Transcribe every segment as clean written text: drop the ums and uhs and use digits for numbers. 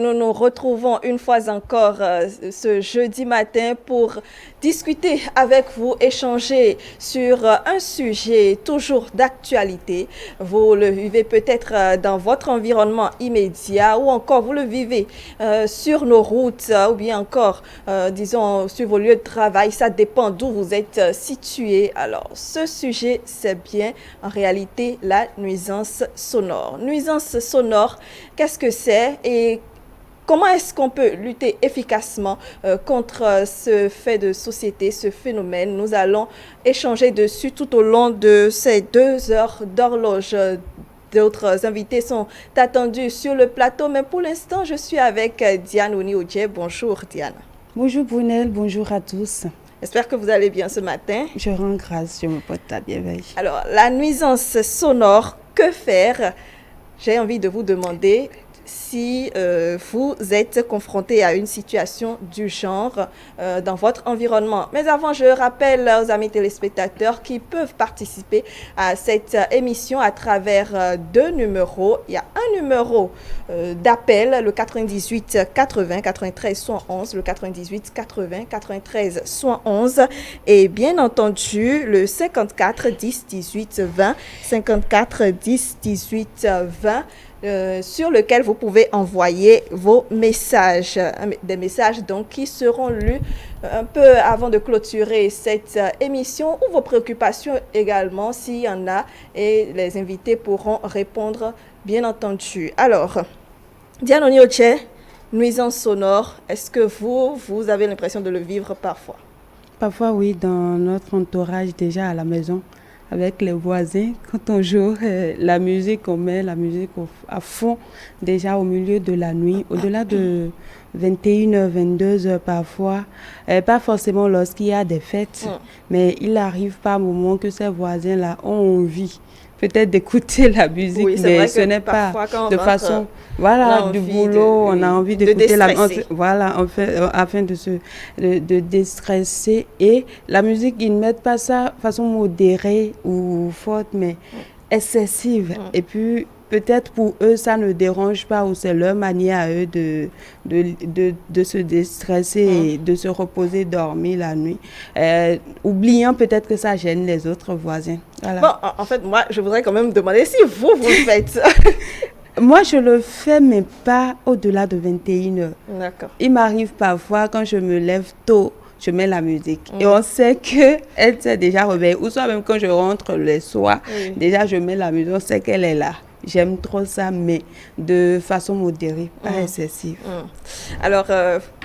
nous nous retrouvons une fois encore ce jeudi matin pour discuter avec vous, échanger sur un sujet toujours d'actualité. Vous le vivez peut-être dans votre environnement immédiat ou encore vous le vivez sur nos routes ou bien encore, disons, sur vos lieux de travail. Ça dépend d'où vous êtes situé. Alors, ce sujet, c'est bien en réalité la nuisance sonore. Nuisance sonore, qu'est-ce que c'est et comment est-ce qu'on peut lutter efficacement contre ce fait de société, ce phénomène? Nous allons échanger dessus tout au long de ces 2 heures d'horloge. D'autres invités sont attendus sur le plateau, mais pour l'instant, je suis avec Diane Oni-Odje. Bonjour Diane. Bonjour Brunel, bonjour à tous. J'espère que vous allez bien ce matin. Je rends grâce, je me porte à bienveille. Alors, la nuisance sonore, que faire? J'ai envie de vous demander si vous êtes confronté à une situation du genre dans votre environnement. Mais avant, je rappelle aux amis téléspectateurs qui peuvent participer à cette émission à travers 2 numéros. Il y a un numéro d'appel, le 98 80 93 111, le 98 80 93 111 et bien entendu le 54 10 18 20, 54 10 18 20. Sur lequel vous pouvez envoyer vos messages, des messages donc qui seront lus un peu avant de clôturer cette émission ou vos préoccupations également s'il y en a et les invités pourront répondre bien entendu. Alors, Diane Oni-Odje, nuisance sonore, est-ce que vous avez l'impression de le vivre parfois? Parfois oui, dans notre entourage déjà à la maison. Avec les voisins, quand on joue la musique, on met la musique à fond, déjà au milieu de la nuit, au-delà de 21h, 22h parfois, pas forcément lorsqu'il y a des fêtes, mais il arrive par moment que ces voisins-là ont envie peut-être d'écouter la musique, oui, mais ce n'est pas de façon, voilà, du boulot, on a envie d'écouter la musique, voilà, afin de déstresser. Et la musique, ils ne mettent pas ça de façon modérée ou forte, mais excessive. Et puis, peut-être pour eux, ça ne dérange pas ou c'est leur manière à eux de se déstresser et de se reposer, dormir la nuit, oubliant peut-être que ça gêne les autres voisins. Voilà. Bon, en fait, moi, je voudrais quand même demander si vous le faites. Moi, je le fais, mais pas au-delà de 21h. D'accord. Il m'arrive parfois, quand je me lève tôt, je mets la musique. Et on sait qu'elle s'est déjà réveillée. Ou soit même quand je rentre le soir, déjà je mets la musique, on sait qu'elle est là. J'aime trop ça, mais de façon modérée, pas excessive. Alors,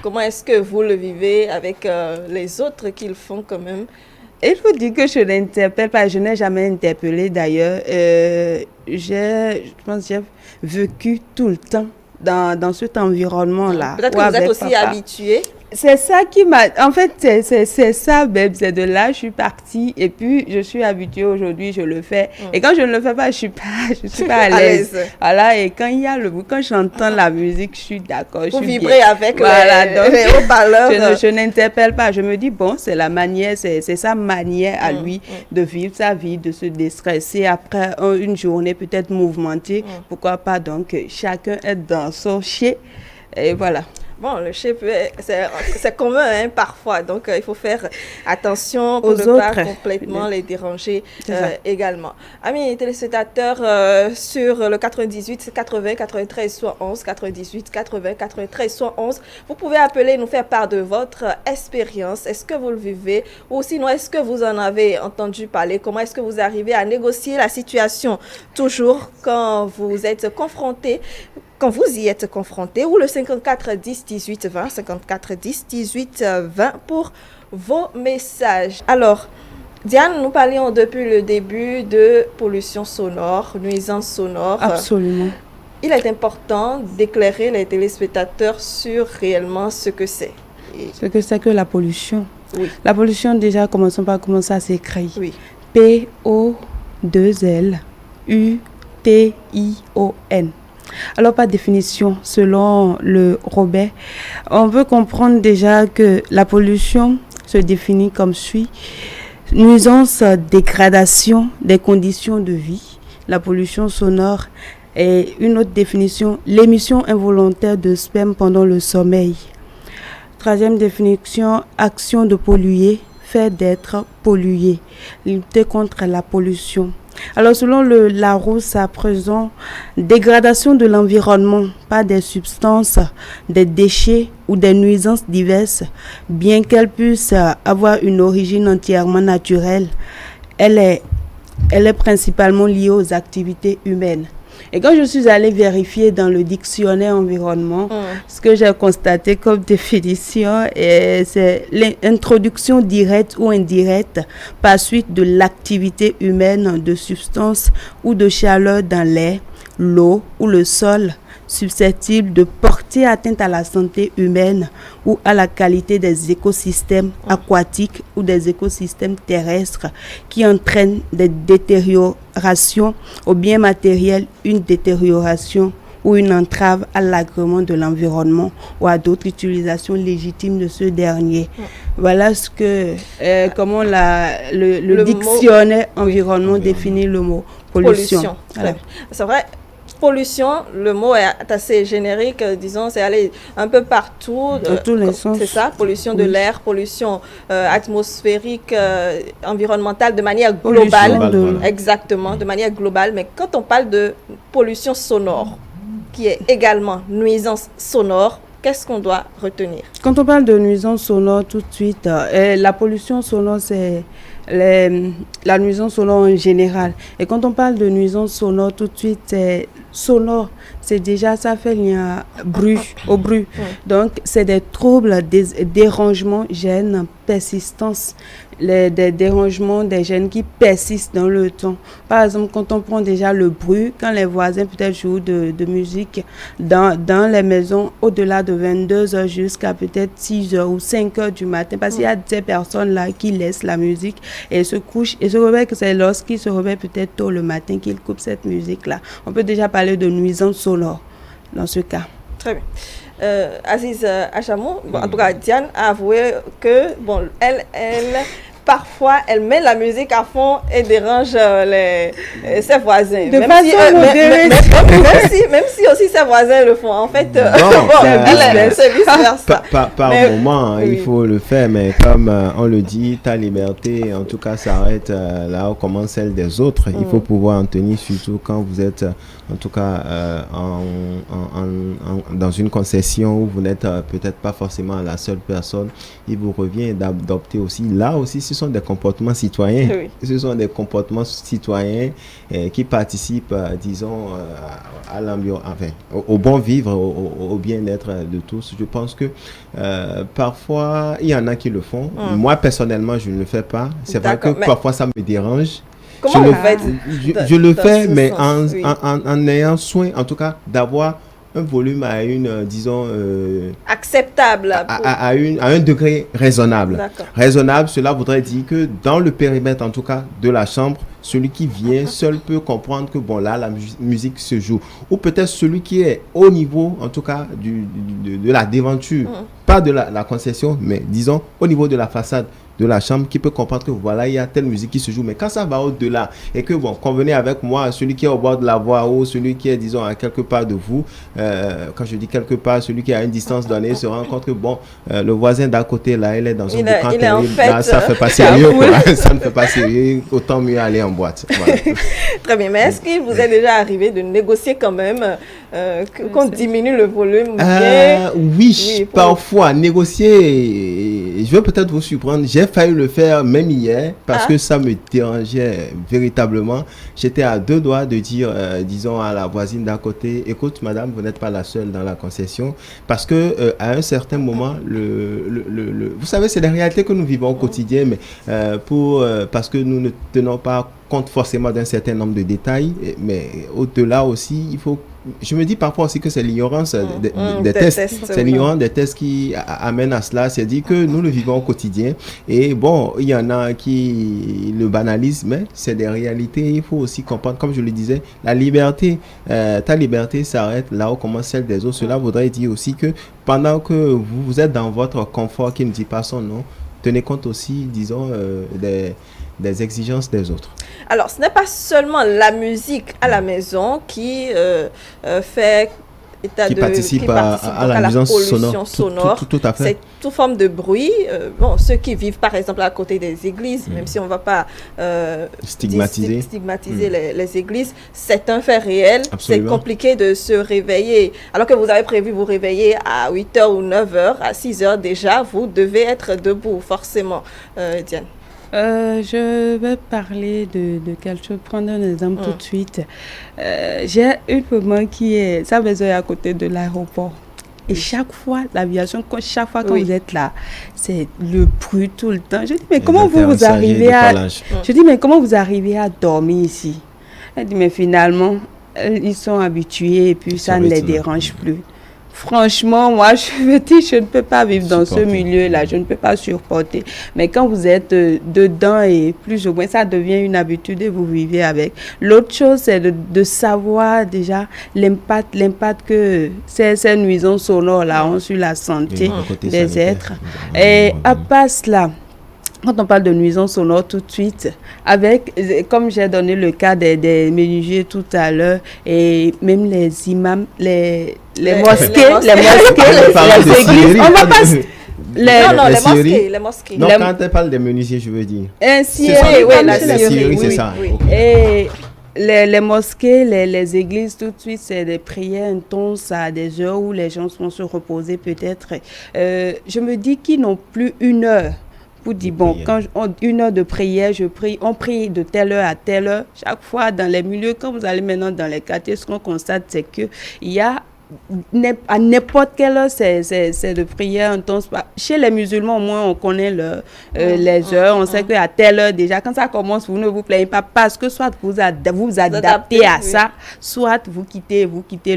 comment est-ce que vous le vivez avec les autres qui le font quand même? Il faut dire que je ne l'interpelle pas. Je n'ai jamais interpellé d'ailleurs. Je pense que j'ai vécu tout le temps dans cet environnement-là. Peut-être que vous êtes aussi habitué. C'est ça qui m'a... En fait, c'est ça, même. C'est de là, je suis partie. Et puis, je suis habituée aujourd'hui, je le fais. Et quand je ne le fais pas, je suis pas à l'aise. Voilà, et quand il y a quand j'entends la musique, je suis d'accord. Vous vibrez avec les haut-parleurs. Je n'interpelle pas. Je me dis, bon, c'est la manière, c'est sa manière à lui de vivre sa vie, de se déstresser après une journée peut-être mouvementée. Pourquoi pas, donc, chacun est dans son chez. Et voilà. Bon, le chef, c'est commun hein, parfois, donc il faut faire attention pour aux ne autres. Pas complètement les déranger également. Amis téléspectateurs, sur le 98 80 93 111, 98 80 93 111, vous pouvez appeler, nous faire part de votre expérience. Est-ce que vous le vivez ou sinon est-ce que vous en avez entendu parler? Comment est-ce que vous arrivez à négocier la situation toujours quand vous êtes confronté? Quand vous y êtes confronté, ou le 54 10 18 20, 54 10 18 20 pour vos messages. Alors, Diane, nous parlions depuis le début de pollution sonore, nuisance sonore. Absolument. Il est important d'éclairer les téléspectateurs sur réellement ce que c'est. Ce que c'est que la pollution. Oui. La pollution, déjà, commençons par comment ça s'écrit. Oui. P-O-2-L-U-T-I-O-N. Alors, par définition, selon le Robert, on veut comprendre déjà que la pollution se définit comme suit. Nuisance, dégradation des conditions de vie. La pollution sonore Et une autre définition, l'émission involontaire de sperme pendant le sommeil. Troisième définition, action de polluer, fait d'être pollué, lutter contre la pollution. Alors selon le Larousse, à présent, dégradation de l'environnement par des substances, des déchets ou des nuisances diverses, bien qu'elles puissent avoir une origine entièrement naturelle, elle est principalement liée aux activités humaines. Et quand je suis allée vérifier dans le dictionnaire environnement, ce que j'ai constaté comme définition, c'est l'introduction directe ou indirecte par suite de l'activité humaine de substances ou de chaleur dans l'air, l'eau ou le sol, susceptible de porter atteinte à la santé humaine ou à la qualité des écosystèmes aquatiques ou des écosystèmes terrestres, qui entraînent des détériorations au bien matériel, une détérioration ou une entrave à l'agrément de l'environnement ou à d'autres utilisations légitimes de ce dernier. Voilà ce que comment le dictionnaire environnement définit le mot pollution. Voilà. C'est vrai. Pollution, le mot est assez générique, disons, c'est aller un peu partout. Dans tous les sens. C'est ça, pollution de l'air, pollution atmosphérique, environnementale, de manière globale. Exactement, de manière globale. Mais quand on parle de pollution sonore, qui est également nuisance sonore, qu'est-ce qu'on doit retenir? Quand on parle de nuisance sonore, tout de suite, la pollution sonore, c'est la nuisance sonore en général. Et quand on parle de nuisance sonore, tout de suite, c'est sonore. C'est déjà, ça fait lien au bruit. Donc, c'est des troubles, des dérangements, gênes, persistance, des dérangements, des gênes qui persistent dans le temps. Par exemple, quand on prend déjà le bruit, quand les voisins peut-être jouent de musique dans les maisons au-delà de 22h jusqu'à peut-être 6h ou 5h du matin, parce qu'il y a des personnes-là qui laissent la musique et se couchent et se réveillent, que c'est lorsqu'ils se réveillent peut-être tôt le matin qu'ils coupent cette musique-là. On peut déjà parler de nuisance sonore dans ce cas. Très bien. Aziz Achamou, en tout cas Diane a avoué que bon, elle parfois elle met la musique à fond et dérange ses voisins. Même si aussi ses voisins le font. En fait, c'est vice-versa. Par moment, il faut le faire, mais comme on le dit, ta liberté, en tout cas, s'arrête là où commence celle des autres. Il faut pouvoir en tenir, surtout quand vous êtes, en tout cas, dans une concession où vous n'êtes peut-être pas forcément la seule personne. Il vous revient d'adopter aussi. Là aussi, ce sont des comportements citoyens. Oui. Ce sont des comportements citoyens qui participent, disons, à l'ambiance, enfin, au bon vivre, au bien-être de tous. Je pense que parfois, il y en a qui le font. Moi, personnellement, je ne le fais pas. C'est vrai que parfois, ça me dérange. Comment vous faites? Je le fais, mais en ayant soin, en tout cas, d'avoir un volume à une, disons... acceptable. À un degré raisonnable. Raisonnable, cela voudrait dire que dans le périmètre, en tout cas, de la chambre, celui qui vient seul peut comprendre que, bon, là, la musique se joue. Ou peut-être celui qui est au niveau, en tout cas, de la déventure. Pas de la concession, mais disons, au niveau de la façade de la chambre, qui peut comprendre que voilà, il y a telle musique qui se joue. Mais quand ça va au-delà et que, bon, convenez avec moi, celui qui est au bord de la voie ou celui qui est, disons, à quelque part de vous, quand je dis quelque part, celui qui est à une distance donnée se rend compte que, bon, le voisin d'à côté, là, il est dans un boucan terrible. Là, ça fait pas sérieux, quoi. Ça ne fait pas sérieux. Autant mieux aller en boîte. Voilà. Très bien. Mais est-ce qu'il vous est déjà arrivé de négocier quand même qu'on diminue le volume? Oui, parfois. Négocier, je vais peut-être vous surprendre. J'ai failli le faire même hier parce que ça me dérangeait véritablement. J'étais à deux doigts de dire, disons, à la voisine d'à côté, écoute, madame, vous n'êtes pas la seule dans la concession. Parce que à un certain moment, vous savez, c'est la réalité que nous vivons au quotidien, mais parce que nous ne tenons pas compte forcément d'un certain nombre de détails, mais au-delà aussi, il faut... Je me dis parfois aussi que c'est l'ignorance des tests. C'est l'ignorance des tests qui amène à cela. C'est-à-dire que nous le vivons au quotidien. Et bon, il y en a qui le banalisent, mais c'est des réalités. Il faut aussi comprendre, comme je le disais, la liberté. Ta liberté s'arrête là où commence celle des autres. Cela voudrait dire aussi que pendant que vous êtes dans votre confort, qui ne dit pas son nom, tenez compte aussi, disons, des exigences des autres. Alors, ce n'est pas seulement la musique à la maison qui fait qui participe à la nuisance sonore. Tout à fait. C'est toute forme de bruit. Ceux qui vivent par exemple à côté des églises, même si on ne va pas stigmatiser les églises, c'est un fait réel. Absolument. C'est compliqué de se réveiller. Alors que vous avez prévu vous réveiller à 8h ou 9h, à 6h déjà, vous devez être debout forcément. Diane. Je vais parler de quelque chose, prendre un exemple tout de suite. J'ai une maman qui est, sa maison est à côté de l'aéroport. Et chaque fois, l'aviation, chaque fois que vous êtes là, c'est le bruit tout le temps. Je dis, mais comment vous arrivez à dormir ici? Elle dit, mais finalement, ils sont habitués et puis ça ne les dérange plus. Franchement, moi, je me dis, je ne peux pas vivre dans ce milieu-là, je ne peux pas supporter. Mais quand vous êtes dedans et plus ou moins, ça devient une habitude et vous vivez avec. L'autre chose, c'est de savoir déjà l'impact que ces nuisances sonores-là ont sur la santé des êtres. Et à part cela, quand on parle de nuisances sonores tout de suite, comme j'ai donné le cas des menuisiers tout à l'heure, et même les imams, les mosquées, les églises, on va pas... les mosquées. Non, quand tu parles des menuisiers, je veux dire. La scierie, c'est ça. Et les mosquées, les églises, tout de suite, c'est des prières intenses à des heures où les gens vont se reposer peut-être. Je me dis qu'ils n'ont plus une heure. Pour dire, une heure de prière, on prie de telle heure à telle heure. Chaque fois, dans les milieux, quand vous allez maintenant dans les quartiers, ce qu'on constate, c'est qu'il y a à n'importe quelle heure, c'est de prière intense. Chez les musulmans, au moins, on connaît les heures. On sait qu'à telle heure, déjà, quand ça commence, vous ne vous plaignez pas parce que soit vous adaptez à ça, soit vous quittez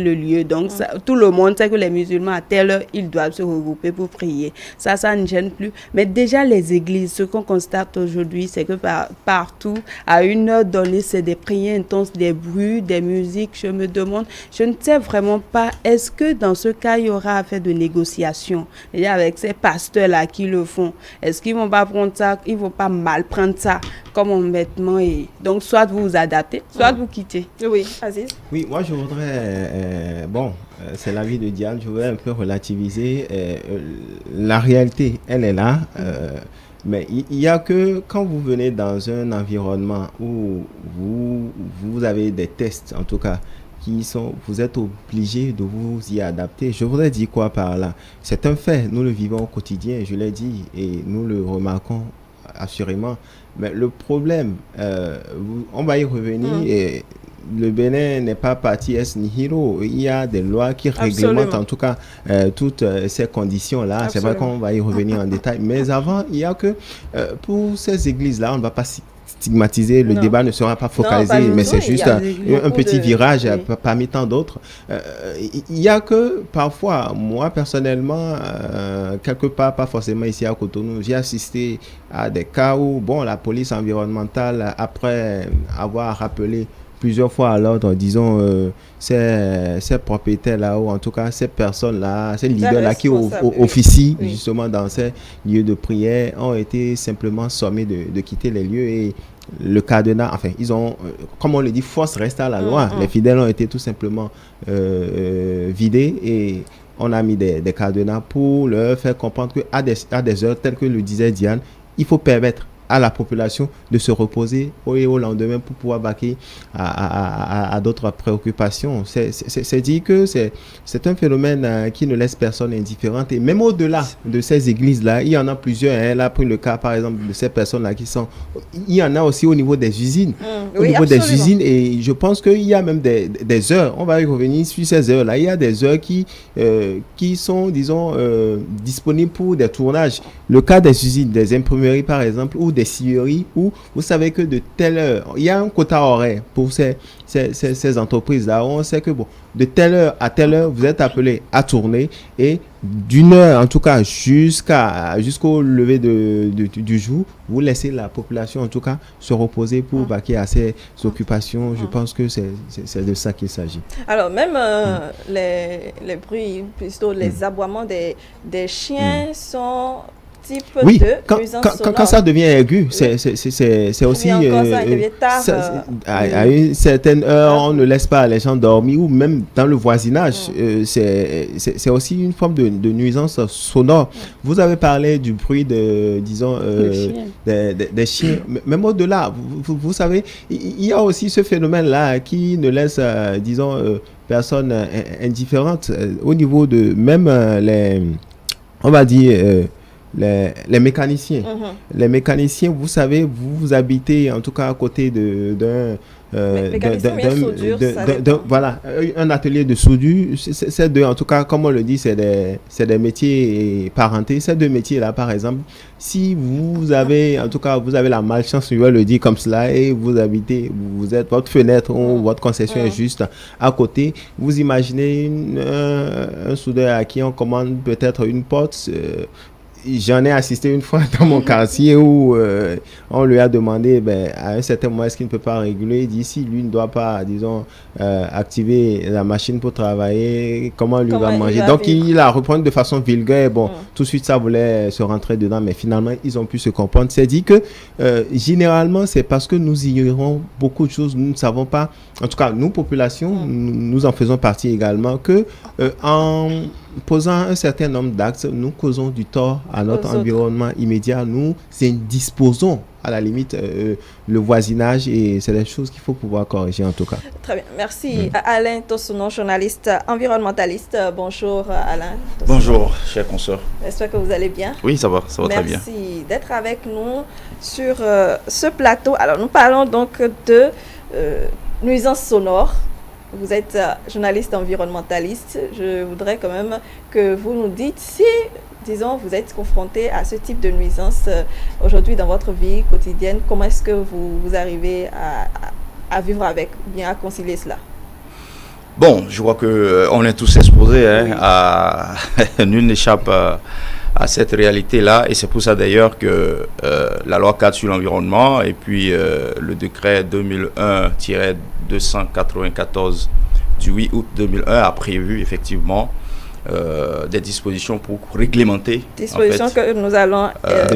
le lieu. Donc, tout le monde sait que les musulmans, à telle heure, ils doivent se regrouper pour prier. Ça ne gêne plus. Mais déjà, les églises, ce qu'on constate aujourd'hui, c'est que partout, à une heure donnée, c'est des prières intenses, des bruits, des musiques. Je me demande, je ne sais vraiment pas. Est-ce que dans ce cas, il y aura affaire de négociation avec ces pasteurs-là qui le font? Est-ce qu'ils ne vont pas prendre ça, ils ne vont pas mal prendre ça comme embêtement? Et donc, soit vous vous adaptez, soit vous quittez. Oui, Aziz. Oui, moi, je voudrais... c'est l'avis de Diane, je voudrais un peu relativiser. La réalité, elle est là. Mais il y a que quand vous venez dans un environnement où vous avez des tests, en tout cas, vous êtes obligé de vous y adapter. Je voudrais dire quoi par là? C'est un fait, nous le vivons au quotidien, je l'ai dit, et nous le remarquons assurément. Mais le problème, on va y revenir, et le Bénin n'est pas parti ex nihilo. Il y a des lois qui réglementent en tout cas toutes ces conditions-là. C'est vrai qu'on va y revenir en détail. Mais avant, il y a que pour ces églises-là, on ne va pas stigmatiser, le débat ne sera pas focalisé, mais c'est juste un petit virage parmi tant d'autres. Il y a que parfois, moi personnellement, quelque part, pas forcément ici à Cotonou, j'ai assisté à des cas où, la police environnementale, après avoir rappelé plusieurs fois à l'ordre, disons, ces propriétaires-là, ou en tout cas ces personnes-là, ces leaders-là qui officient justement dans ces lieux de prière, ont été simplement sommés de quitter les lieux. Et le cadenas, enfin, ils ont, comme on le dit, force reste à la loi. Les fidèles ont été tout simplement vidés et on a mis des cadenas pour leur faire comprendre qu'à des heures, telles que le disait Diane, il faut permettre à la population de se reposer au lendemain pour pouvoir vaquer à d'autres préoccupations. C'est dit que c'est un phénomène qui ne laisse personne indifférente. Et même au-delà de ces églises-là, il y en a plusieurs. Elle a pris le cas, par exemple, de ces personnes-là qui sont... Il y en a aussi au niveau des usines. Au niveau des usines. Et je pense qu'il y a même des heures. On va y revenir sur ces heures-là. Il y a des heures qui sont, disons, disponibles pour des tournages. Le cas des usines, des imprimeries, par exemple, ou des scieries, où vous savez que de telle heure, il y a un quota horaire pour ces entreprises-là. On sait que de telle heure à telle heure, vous êtes appelé à tourner, et d'une heure, en tout cas, jusqu'au lever du jour, vous laissez la population, en tout cas, se reposer pour vaquer à ses occupations. Je pense que c'est de ça qu'il s'agit. Alors, même les bruits, plutôt les aboiements des chiens sont type de nuisance sonore. Quand ça devient aigu, c'est aussi... à une certaine heure, on ne laisse pas les gens dormir, ou même dans le voisinage, c'est aussi une forme de nuisance sonore. Vous avez parlé du bruit des chiens. Même au-delà, vous savez, il y a aussi ce phénomène-là qui ne laisse, personnes indifférentes au niveau de même on va dire... les mécaniciens. Les mécaniciens, vous savez, vous habitez en tout cas à côté d'un voilà, un atelier de soudure. C'est deux, en tout cas, comme on le dit, c'est des métiers parentés. Ces deux métiers-là, par exemple, si vous avez, en tout cas, vous avez la malchance, je vais le dire comme cela, et vous habitez, votre fenêtre ou votre concession est juste à côté, vous imaginez un soudeur à qui on commande peut-être une porte. J'en ai assisté une fois dans mon quartier où on lui a demandé à un certain moment est-ce qu'il ne peut pas réguler. Il dit si lui ne doit pas, activer la machine pour travailler, comment lui va manger. Donc il a repris de façon vulgaire. Tout de suite ça voulait se rentrer dedans, mais finalement ils ont pu se comprendre. C'est dit que généralement c'est parce que nous ignorons beaucoup de choses. Nous ne savons pas, en tout cas nous population, nous en faisons partie également, que en posant un certain nombre d'actes, nous causons du tort à notre environnement immédiat. Nous indisposons à la limite le voisinage, et c'est des choses qu'il faut pouvoir corriger en tout cas. Très bien, merci. Alain Tossonon, journaliste environnementaliste. Bonjour Alain Tossonon. Bonjour chers consoeurs. J'espère que vous allez bien. Oui, ça va très bien. Merci d'être avec nous sur ce plateau. Alors nous parlons donc de nuisances sonores. Vous êtes journaliste environnementaliste. Je voudrais quand même que vous nous dites si, disons, vous êtes confronté à ce type de nuisance aujourd'hui dans votre vie quotidienne. Comment est-ce que vous arrivez à vivre avec, bien à concilier cela? Bon, je vois qu'on est tous exposés. Nul n'échappe à cette réalité-là. Et c'est pour ça d'ailleurs que la loi 4 sur l'environnement et puis le décret 2001-294 du 8 août 2001 a prévu effectivement des dispositions pour réglementer. Dispositions que nous allons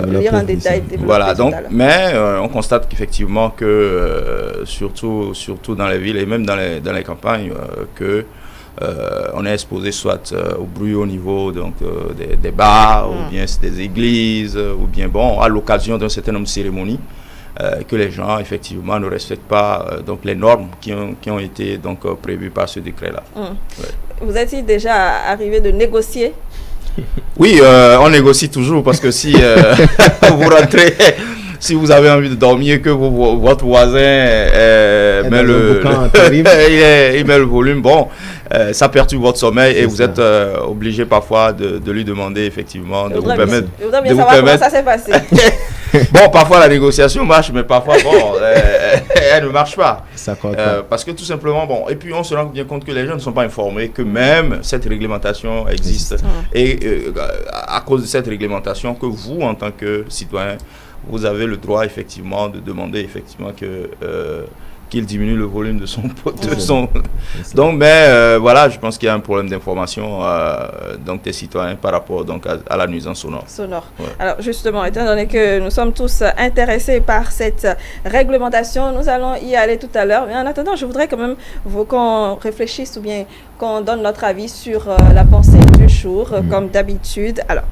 lire en détail. Voilà, donc, mais on constate qu'effectivement que surtout dans les villes et même dans les campagnes, que on est exposé soit au bruit au niveau des bars, ou bien des églises, ou bien à l'occasion d'un certain nombre de cérémonies, que les gens effectivement ne respectent pas les normes qui ont été prévues par ce décret-là. Ouais. Vous êtes-il déjà arrivé de négocier? Oui, on négocie toujours parce que si vous rentrez, si vous avez envie de dormir, que votre voisin met le volume, ça perturbe votre sommeil et vous êtes obligé parfois de lui demander effectivement de vous permettre. Je voudrais bien savoir comment ça s'est passé. Parfois la négociation marche, mais parfois elle ne marche pas. Parce que tout simplement, et puis on se rend bien compte que les gens ne sont pas informés que même cette réglementation existe. Et à cause de cette réglementation, que vous, en tant que citoyen, vous avez le droit effectivement de demander effectivement qu'il diminue le volume de son Donc, voilà, je pense qu'il y a un problème d'information des citoyens par rapport à la nuisance sonore. Ouais. Alors justement, étant donné que nous sommes tous intéressés par cette réglementation, nous allons y aller tout à l'heure. Mais en attendant, je voudrais quand même qu'on réfléchisse ou bien qu'on donne notre avis sur la pensée du jour, comme d'habitude. Alors,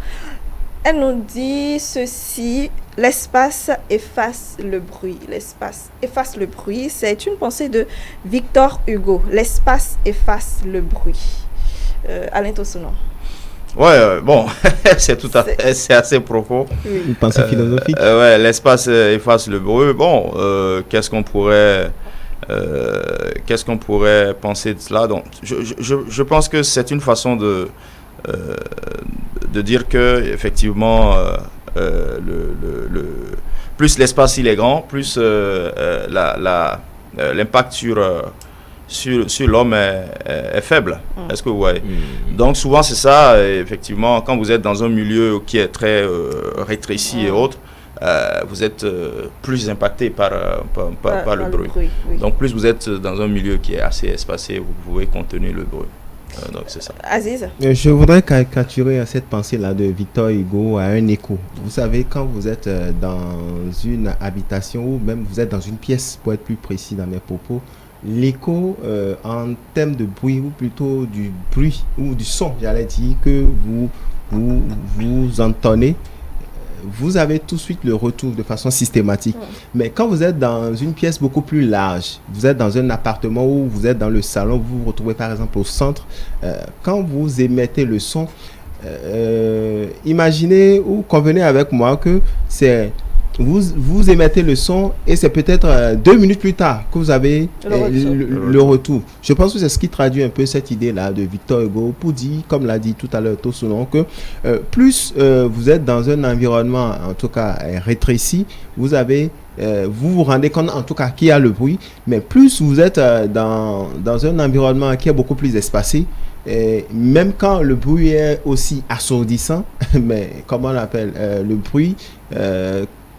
elle nous dit ceci: l'espace efface le bruit. L'espace efface le bruit. C'est une pensée de Victor Hugo. L'espace efface le bruit. Alain Tossonon. Ouais, c'est assez profond. Oui. Une pensée philosophique. L'espace efface le bruit. Qu'est-ce qu'on pourrait penser de cela? Donc, je pense que c'est une façon de dire que effectivement plus l'espace il est grand, plus l'impact sur l'homme est faible. Est-ce que vous voyez? Donc souvent c'est ça, effectivement, quand vous êtes dans un milieu qui est très rétréci et autres, vous êtes plus impacté par le bruit. Oui. Donc plus vous êtes dans un milieu qui est assez espacé, vous pouvez contenir le bruit. Donc c'est ça. Aziz? Je voudrais caricaturer cette pensée-là de Victor Hugo à un écho. Vous savez, quand vous êtes dans une habitation ou même vous êtes dans une pièce, pour être plus précis dans mes propos, l'écho en termes de bruit ou plutôt du bruit ou du son, j'allais dire, que vous entendez, vous avez tout de suite le retour de façon systématique. Mais quand vous êtes dans une pièce beaucoup plus large, vous êtes dans un appartement ou vous êtes dans le salon, vous vous retrouvez par exemple au centre, quand vous émettez le son, imaginez ou convenez avec moi que c'est vous émettez le son et c'est peut-être 2 minutes plus tard que vous avez le retour. Je pense que c'est ce qui traduit un peu cette idée-là de Victor Hugo pour dire, comme l'a dit tout à l'heure Tosunon, que plus vous êtes dans un environnement, en tout cas rétréci, vous vous rendez compte en tout cas qu'il y a le bruit, mais plus vous êtes dans un environnement qui est beaucoup plus espacé, et même quand le bruit est aussi assourdissant, mais comment on l'appelle, le bruit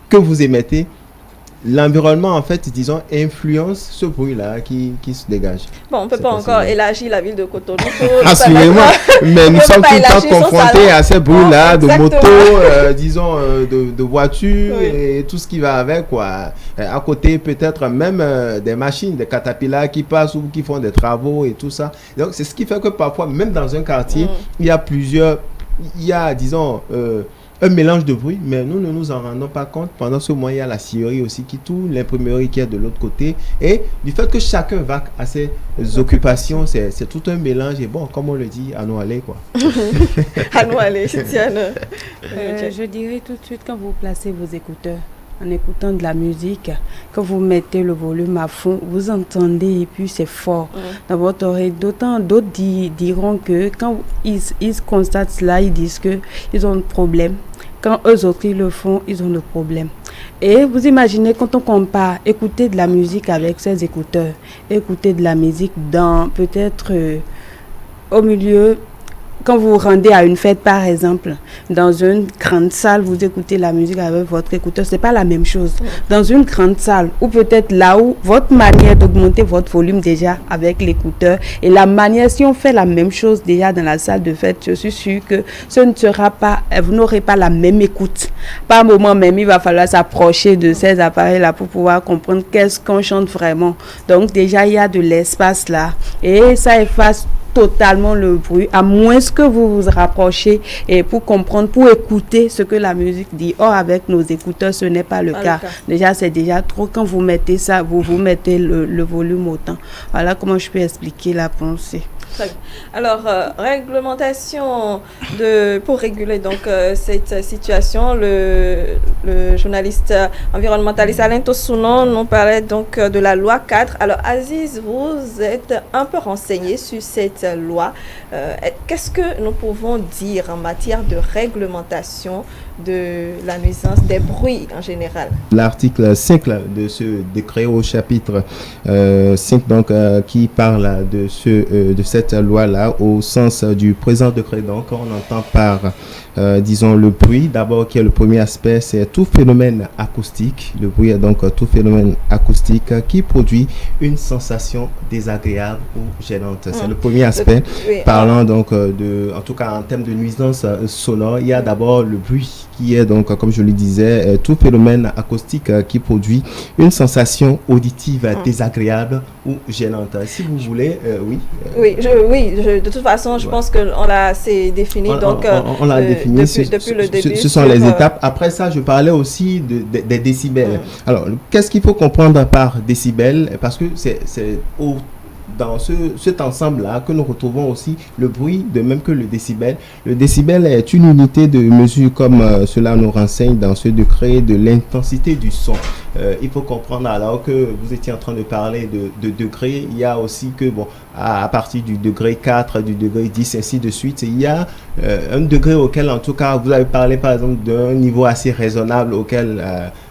que vous émettez, l'environnement, en fait, disons, influence ce bruit-là qui se dégage. Bon, on ne peut pas encore élargir la ville de Cotonou. Assurément, mais nous sommes tout le temps confrontés à ces bruits-là de motos, disons, de voitures et tout ce qui va avec, quoi. À côté, peut-être même des machines, des catapillars qui passent ou qui font des travaux et tout ça. Donc, c'est ce qui fait que parfois, même dans un quartier, il y a, disons, un mélange de bruit, mais nous ne nous en rendons pas compte. Pendant ce mois, il y a la scierie aussi qui tourne, l'imprimerie qui est de l'autre côté. Et du fait que chacun va à ses occupations, c'est tout un mélange. Et bon, comme on le dit, à nous aller, quoi. À nous aller, Tiane. Je dirais tout de suite, quand vous placez vos écouteurs, en écoutant de la musique, quand vous mettez le volume à fond, vous entendez et puis c'est fort dans votre oreille. D'autres diront que quand ils constatent cela, ils disent qu'ils ont un problème. Quand eux autres ils le font, ils ont le problème. Et vous imaginez quand on compare écouter de la musique avec ses écouteurs, écouter de la musique dans peut-être au milieu. Quand vous vous rendez à une fête, par exemple, dans une grande salle, vous écoutez la musique avec votre écouteur, c'est pas la même chose. Dans une grande salle, ou peut-être là où votre manière d'augmenter votre volume déjà avec l'écouteur, et la manière, si on fait la même chose déjà dans la salle de fête, je suis sûre que ce ne sera pas, vous n'aurez pas la même écoute. Par moment même, il va falloir s'approcher de ces appareils-là pour pouvoir comprendre qu'est-ce qu'on chante vraiment. Donc déjà, il y a de l'espace là, et ça efface totalement le bruit, à moins que vous vous rapprochez et pour comprendre, pour écouter ce que la musique dit. Or, avec nos écouteurs, ce n'est pas le cas. Déjà, c'est déjà trop. Quand vous mettez ça, vous mettez le volume autant. Voilà comment je peux expliquer la pensée. Alors, réglementation pour réguler donc cette situation, le journaliste environnementaliste Alain Tosunon nous parlait donc de la loi 4. Alors, Aziz, vous êtes un peu renseigné sur cette loi. Qu'est-ce que nous pouvons dire en matière de réglementation de la nuisance des bruits en général? L'article 5 de ce décret au chapitre 5 donc qui parle de cette loi-là au sens du présent décret. Donc on entend par disons le bruit d'abord qui est le premier aspect, c'est tout phénomène acoustique. Le bruit est donc tout phénomène acoustique qui produit une sensation désagréable ou gênante. C'est le premier aspect. Parlant donc en tout cas en termes de nuisance sonore, il y a d'abord le bruit qui est donc, comme je le disais, tout phénomène acoustique qui produit une sensation auditive désagréable ou gênante. Si vous voulez, de toute façon, je pense qu'on l'a assez défini. On l'a défini depuis le début. Ce sont les étapes. Après ça, je parlais aussi des décibels. Alors, qu'est-ce qu'il faut comprendre par décibels? Parce que c'est dans cet ensemble-là que nous retrouvons aussi le bruit, de même que le décibel. Le décibel est une unité de mesure, comme cela nous renseigne dans ce décret, de l'intensité du son. Il faut comprendre, alors que vous étiez en train de parler de degrés, il y a aussi que, bon, à partir du degré 4, du degré 10, ainsi de suite, il y a un degré auquel, en tout cas, vous avez parlé, par exemple, d'un niveau assez raisonnable auquel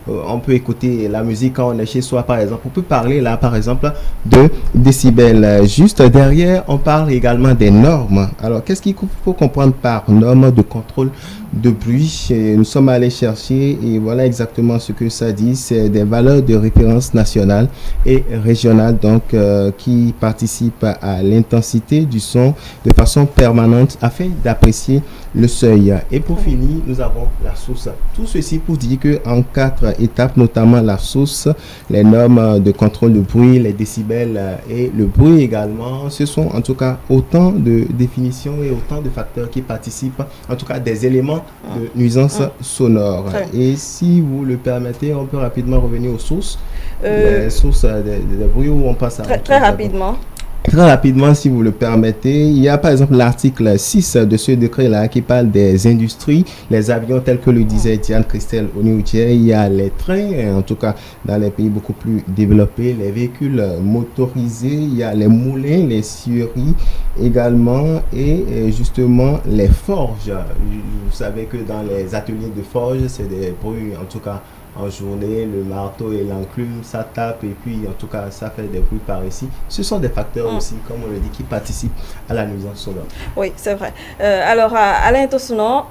on peut écouter la musique quand on est chez soi, par exemple. On peut parler là, par exemple, de décibels. Juste derrière, on parle également des normes. Alors, qu'est-ce qu'il faut comprendre par normes de contrôle de bruit? Nous sommes allés chercher et voilà exactement ce que ça dit. C'est des valeurs de référence nationales et régionales donc qui participent à l'intensité du son de façon permanente afin d'apprécier le seuil. Et pour finir, nous avons la source. Tout ceci pour dire qu'en 4 étapes, notamment la source, les normes de contrôle de bruit, les décibels et le bruit également, ce sont en tout cas autant de définitions et autant de facteurs qui participent, en tout cas des éléments de nuisance sonore. Et si vous le permettez, on peut rapidement revenir aux sources. Les sources des bruits où on passe à... Très rapidement. Très rapidement, si vous le permettez, il y a par exemple l'article 6 de ce décret-là qui parle des industries, les avions tels que le disait Diane Christelle Onioutier, il y a les trains, en tout cas dans les pays beaucoup plus développés, les véhicules motorisés, il y a les moulins, les scieries également et justement les forges. Vous savez que dans les ateliers de forge, c'est des bruits en tout cas en journée, le marteau et l'enclume, ça tape et puis en tout cas ça fait des bruits par ici. Ce sont des facteurs aussi, comme on le dit, qui participent à la nuisance sonore. Oui, c'est vrai. Alors, Alain Tossunon,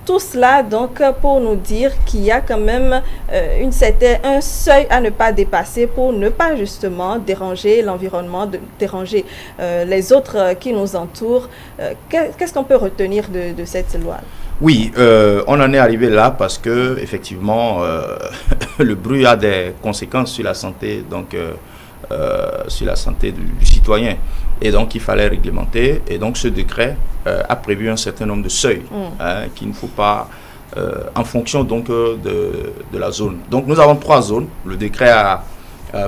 tout cela donc pour nous dire qu'il y a quand même un seuil à ne pas dépasser pour ne pas justement déranger l'environnement, déranger les autres qui nous entourent. Qu'est-ce qu'on peut retenir de cette loi ? Oui, on en est arrivé là parce que effectivement le bruit a des conséquences sur la santé, donc sur la santé du citoyen, et donc il fallait réglementer. Et donc ce décret a prévu un certain nombre de seuils qu'il ne faut pas en fonction donc de la zone. Donc nous avons 3 zones. Le décret a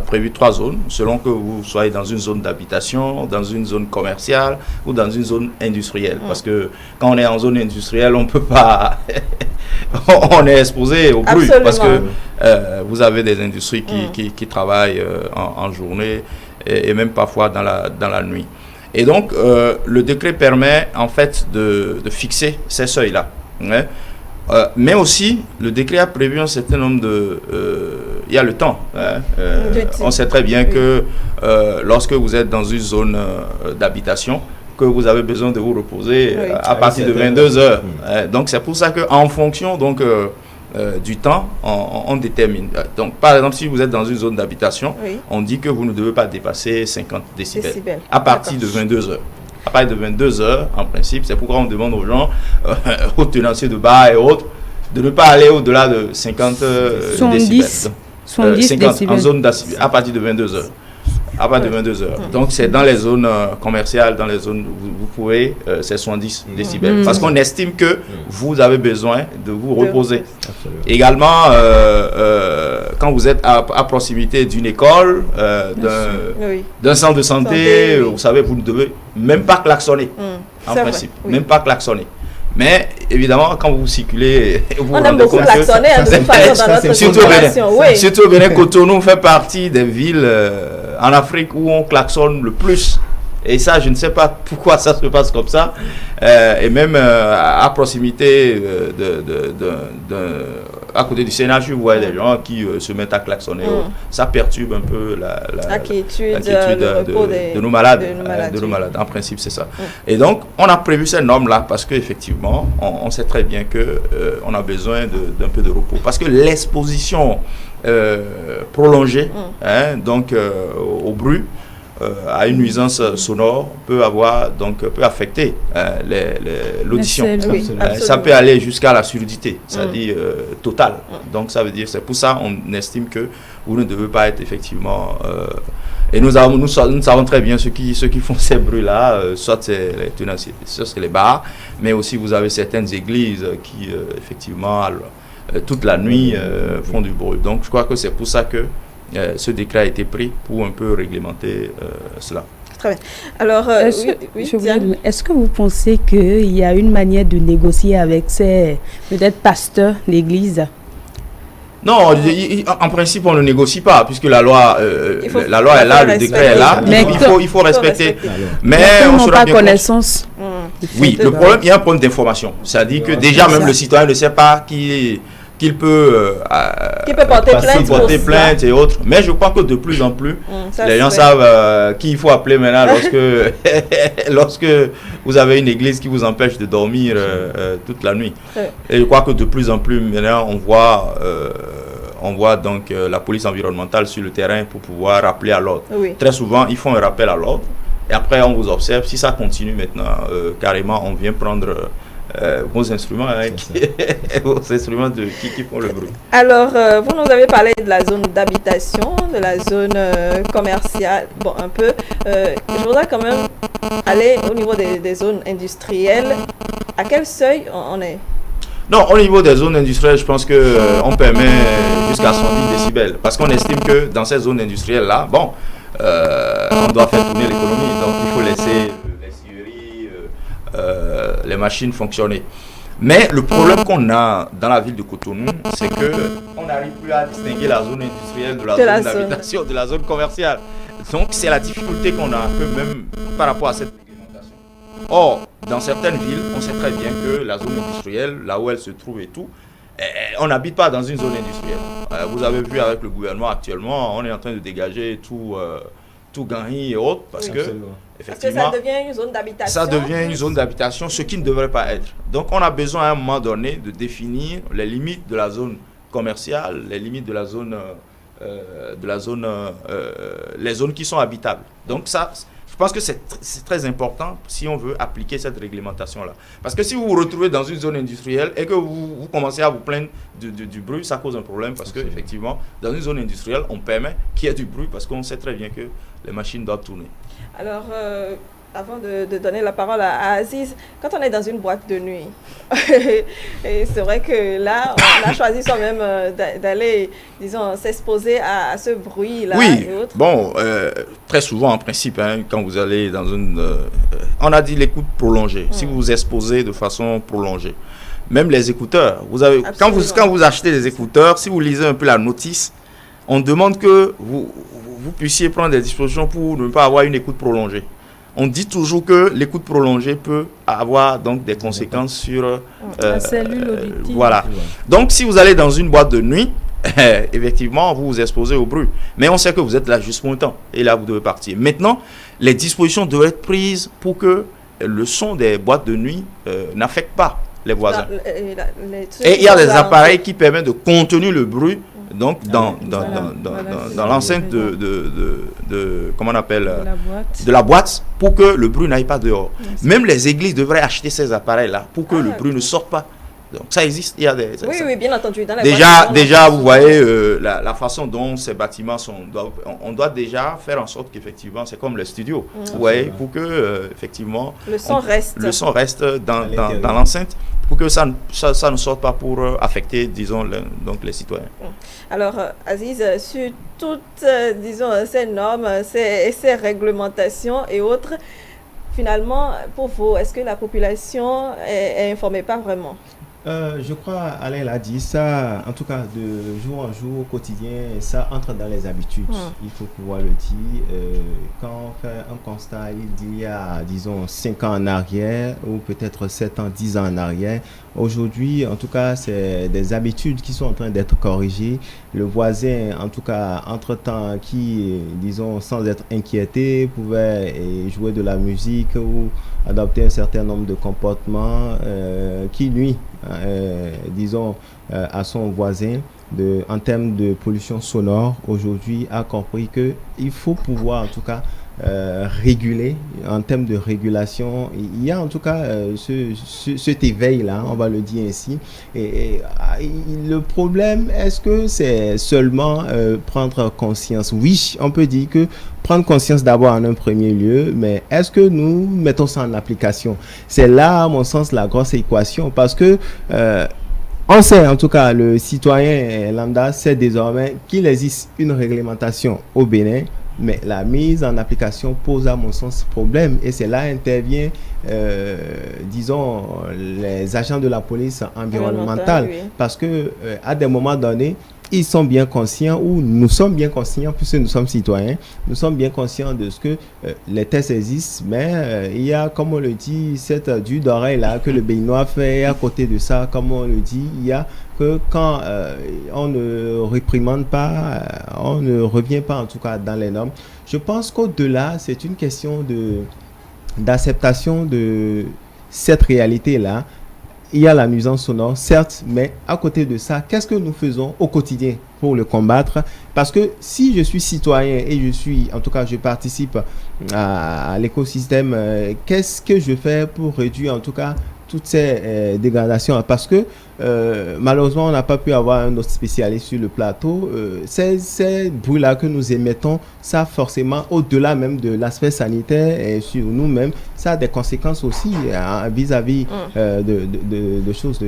prévu 3 zones, selon que vous soyez dans une zone d'habitation, dans une zone commerciale ou dans une zone industrielle. Parce que quand on est en zone industrielle, on ne peut pas... on est exposé au bruit. Absolument. Parce que vous avez des industries qui travaillent en journée et même parfois dans la nuit. Et donc, le décret permet en fait de fixer ces seuils-là. Mais aussi, le décret a prévu un certain nombre de... il y a le temps. On sait très bien que lorsque vous êtes dans une zone d'habitation, que vous avez besoin de vous reposer à partir de 22 heures. Donc, c'est pour ça qu'en fonction donc, du temps, on détermine. Donc, par exemple, si vous êtes dans une zone d'habitation, on dit que vous ne devez pas dépasser 50 décibels à partir de 22 heures. À partir de 22 heures, en principe, c'est pourquoi on demande aux gens, aux tenanciers de bars et autres, de ne pas aller au-delà de 50 décibels. 70 décibels. En zone décibels, à partir de 22 heures. À partir de 22 heures. Donc, c'est dans les zones commerciales, dans les zones où vous pouvez, c'est 70 décibels. Parce qu'on estime que vous avez besoin de vous reposer. Également, quand vous êtes à proximité d'une école, d'un centre de santé, vous savez, vous ne devez même pas klaxonner, en principe. Même pas klaxonner. Mais évidemment, quand vous circulez, vous on aime beaucoup klaxonner surtout au Bénin, Cotonou fait partie des villes en Afrique où on klaxonne le plus. Et ça, je ne sais pas pourquoi ça se passe comme ça. Et même à proximité, à côté du CNH, vous voyez des gens qui se mettent à klaxonner. Ça perturbe un peu la quiétude de nos malades. En principe, c'est ça. Et donc, on a prévu ces normes-là parce qu'effectivement, on sait très bien qu'on a besoin d'un peu de repos. Parce que l'exposition prolongée donc, au bruit, à une nuisance sonore peut affecter l'audition. Ça peut aller jusqu'à la surdité, c'est-à-dire totale. Donc ça veut dire, c'est pour ça on estime que vous ne devez pas être effectivement... et nous savons très bien ceux qui font ces bruits-là, soit c'est les tenanciers, soit c'est les bars, mais aussi vous avez certaines églises qui effectivement toute la nuit font du bruit. Donc je crois que c'est pour ça que ce décret a été pris pour un peu réglementer cela. Très bien. Alors, est-ce que vous pensez qu'il y a une manière de négocier avec ces peut-être pasteurs d'église? Non, en principe, on ne négocie pas, puisque la loi est là, le décret est là, il faut respecter. Mais on sera bien connaissance. Oui, le problème, il y a un problème d'information. C'est-à-dire que déjà, même le citoyen ne sait pas qu'il peut porter plainte et autres. Mais je crois que de plus en plus, les gens savent qui il faut appeler maintenant lorsque vous avez une église qui vous empêche de dormir toute la nuit. Et je crois que de plus en plus maintenant, on voit donc la police environnementale sur le terrain pour pouvoir rappeler à l'ordre. Très souvent, ils font un rappel à l'ordre. Et après, on vous observe. Si ça continue maintenant, carrément, on vient prendre vos instruments, vos instruments qui font le bruit. Alors, vous nous avez parlé de la zone d'habitation, de la zone commerciale, bon, un peu. Je voudrais quand même aller au niveau des zones industrielles. À quel seuil on est? Non, au niveau des zones industrielles, je pense qu'on permet jusqu'à 110 décibels. Parce qu'on estime que dans ces zones industrielles-là, bon, on doit faire tourner l'économie. Donc, il faut laisser les scieries, les machines fonctionner. Mais le problème qu'on a dans la ville de Cotonou, c'est qu'on n'arrive plus à distinguer la zone industrielle de la zone d'habitation, de la zone commerciale. Donc, c'est la difficulté qu'on a un peu même par rapport à cette réglementation. Or, dans certaines villes, on sait très bien que la zone industrielle, là où elle se trouve et tout, on n'habite pas dans une zone industrielle. Vous avez vu avec le gouvernement actuellement, on est en train de dégager tout Gagny et autres, parce que effectivement, ça devient une zone d'habitation. Ça devient une zone d'habitation, ce qui ne devrait pas être. Donc, on a besoin à un moment donné de définir les limites de la zone commerciale, les limites de la zone, les zones qui sont habitables. Donc, ça, je pense que c'est très important si on veut appliquer cette réglementation-là. Parce que si vous vous retrouvez dans une zone industrielle et que vous commencez à vous plaindre du bruit, ça cause un problème parce qu'effectivement, dans une zone industrielle, on permet qu'il y ait du bruit parce qu'on sait très bien que les machines doivent tourner. Alors, avant de donner la parole à Aziz, quand on est dans une boîte de nuit, et c'est vrai que là, on a choisi soi-même d'aller, disons, s'exposer à ce bruit-là. Oui, et autres. Bon, très souvent, en principe, quand vous allez dans une... on a dit l'écoute prolongée, si vous vous exposez de façon prolongée. Même les écouteurs, quand vous achetez des écouteurs, si vous lisez un peu la notice, on demande que vous puissiez prendre des dispositions pour ne pas avoir une écoute prolongée. On dit toujours que l'écoute prolongée peut avoir donc des conséquences sur la cellule auditive. Voilà. Donc, si vous allez dans une boîte de nuit, effectivement, vous vous exposez au bruit. Mais on sait que vous êtes là juste pour un temps. Et là, vous devez partir. Maintenant, les dispositions doivent être prises pour que le son des boîtes de nuit n'affecte pas les voisins. Et il y a des appareils qui permettent de contenir le bruit. Donc, dans l'enceinte de comment on appelle, de la boîte, pour que le bruit n'aille pas dehors. Même les églises devraient acheter ces appareils-là pour que le bruit ne sorte pas. Donc, ça existe. Il y a des, oui, bien entendu. Dans déjà, vous voyez la façon dont ces bâtiments sont. On doit déjà faire en sorte qu'effectivement, c'est comme le studio. Vous voyez, pour que effectivement le son reste dans l'enceinte, pour que ça ne sorte pas pour affecter, disons, donc les citoyens. Alors, Aziz, sur toutes, disons, ces normes, ces réglementations et autres, finalement, pour vous, est-ce que la population est informée? Pas vraiment. Je crois, Alain l'a dit, ça, en tout cas, de jour en jour, au quotidien, ça entre dans les habitudes. Il faut pouvoir le dire. Quand on fait un constat, il y a, disons, 5 ans en arrière, ou peut-être 7 ans, 10 ans en arrière, aujourd'hui, en tout cas, c'est des habitudes qui sont en train d'être corrigées. Le voisin, en tout cas, entre-temps, qui, disons, sans être inquiété, pouvait jouer de la musique ou adopter un certain nombre de comportements qui nuit, disons, à son voisin en termes de pollution sonore. Aujourd'hui, a compris qu'il faut pouvoir, en tout cas, réguler. En termes de régulation, il y a en tout cas cet éveil-là, on va le dire ainsi. Et le problème, est-ce que c'est seulement prendre conscience? Oui, on peut dire que prendre conscience d'abord en un premier lieu, mais est-ce que nous mettons ça en application? C'est là, à mon sens, la grosse équation, parce que on sait, en tout cas, le citoyen lambda sait désormais qu'il existe une réglementation au Bénin, mais la mise en application pose, à mon sens, problème. Et c'est là intervient, disons, les agents de la police environnementale. Oui. Parce que à des moments donnés, ils sont bien conscients, ou nous sommes bien conscients, puisque nous sommes citoyens, nous sommes bien conscients de ce que les tests existent, mais il y a, comme on le dit, cette dure d'oreille-là que le Béninois fait. Et à côté de ça, comme on le dit, il y a que quand on ne réprimande pas, on ne revient pas en tout cas dans les normes. Je pense qu'au-delà, c'est une question d'acceptation de cette réalité-là. il y a la nuisance sonore, certes, mais à côté de ça, qu'est-ce que nous faisons au quotidien pour le combattre? Parce que si je suis citoyen et je participe à l'écosystème, qu'est-ce que je fais pour réduire en tout cas toutes ces dégradations? Parce que malheureusement, on n'a pas pu avoir un autre spécialiste sur le plateau. Ces bruits-là que nous émettons, ça forcément, au-delà même de l'aspect sanitaire et sur nous-mêmes, ça a des conséquences aussi vis-à-vis de choses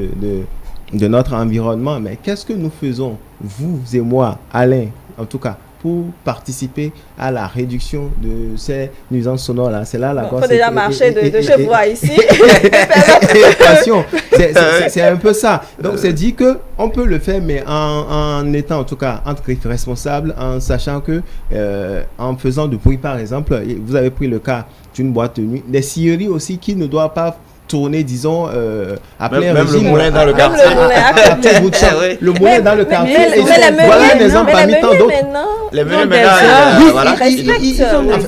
de notre environnement. Mais qu'est-ce que nous faisons, vous et moi, Alain, en tout cas, pour participer à la réduction de ces nuisances sonores-là? C'est là la Il faut déjà marcher de chez vous ici. C'est un peu ça. Donc, c'est dit qu'on peut le faire, mais en étant en tout cas entre responsables, en sachant que en faisant du bruit, par exemple, vous avez pris le cas d'une boîte de nuit, des scieries aussi qui ne doivent pas tourner, disons, à plein même régime. Le moulin dans le quartier. Le moulin dans le quartier. Voilà un exemple parmi tant d'autres. Les menus maintenant, voilà.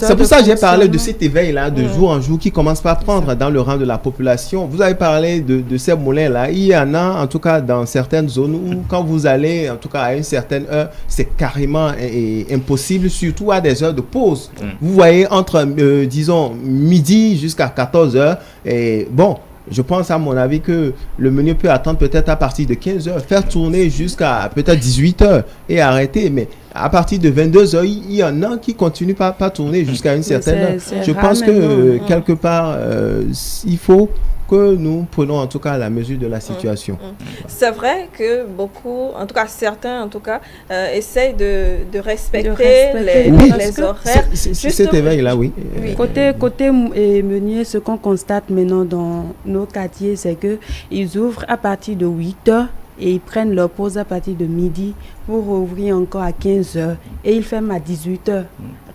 C'est pour ça que j'ai parlé de cet éveil-là, de jour en jour, qui commence par prendre dans le rang de la population. Vous avez parlé de ces moulins-là. Il y en a, en tout cas, dans certaines zones où, quand vous allez, en tout cas, à une certaine heure, c'est carrément impossible, surtout à des heures de pause. Vous voyez, entre, disons, midi jusqu'à 14 heures, et bon, je pense à mon avis que le menu peut attendre peut-être à partir de 15 heures, faire tourner jusqu'à peut-être 18 heures et arrêter. Mais à partir de 22 heures, il y en a qui continuent pas tourner jusqu'à une certaine heure. Je pense que quelque part, il faut que nous prenons en tout cas la mesure de la situation. C'est vrai que beaucoup, en tout cas certains en tout cas, essayent de respecter les horaires. Cet éveil-là, oui. Côté meunier, ce qu'on constate maintenant dans nos quartiers, c'est qu'ils ouvrent à partir de 8 heures et ils prennent leur pause à partir de midi pour ouvrir encore à 15 heures et ils ferment à 18 heures.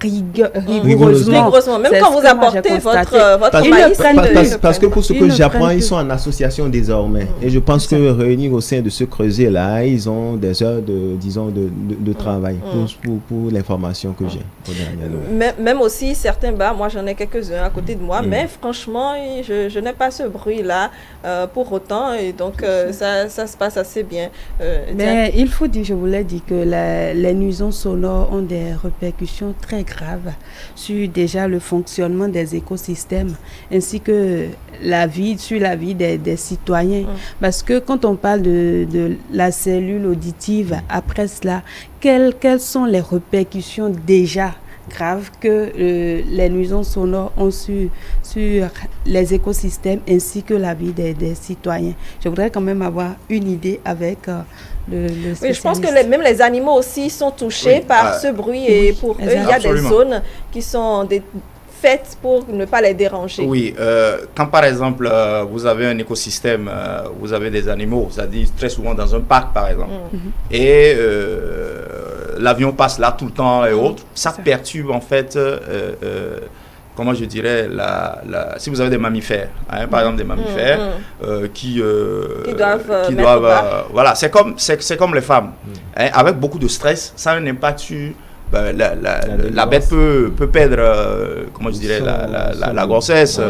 Rigoureusement. Même quand vous apportez votre maïs. Parce que pour ce que j'apprends, ils sont en association désormais. Et je pense que réunis au sein de ce creuset-là, ils ont des heures de travail pour l'information que j'ai. Même aussi, certains bars, moi j'en ai quelques-uns à côté de moi, mais franchement, je n'ai pas ce bruit-là pour autant. Et donc, ça se passe assez bien. Mais il faut dire, je vous l'ai dit, que les nuisances sonores ont des répercussions très graves sur déjà le fonctionnement des écosystèmes ainsi que sur la vie des citoyens. Parce que quand on parle de la cellule auditive, après cela, quelles sont les répercussions déjà graves que les nuisances sonores ont sur les écosystèmes ainsi que la vie des citoyens? Je voudrais quand même avoir une idée avec je pense que même les animaux aussi sont touchés par ce bruit et pour eux, il y a des zones qui sont faites pour ne pas les déranger. Oui, quand par exemple vous avez un écosystème, vous avez des animaux, c'est-à-dire très souvent dans un parc par exemple, et l'avion passe là tout le temps et autres, ça perturbe en fait comment je dirais, si vous avez des mammifères, par exemple des mammifères qui doivent voilà, c'est comme les femmes, avec beaucoup de stress, ça a un impact sur la bête peut perdre, comment je dirais, la grossesse.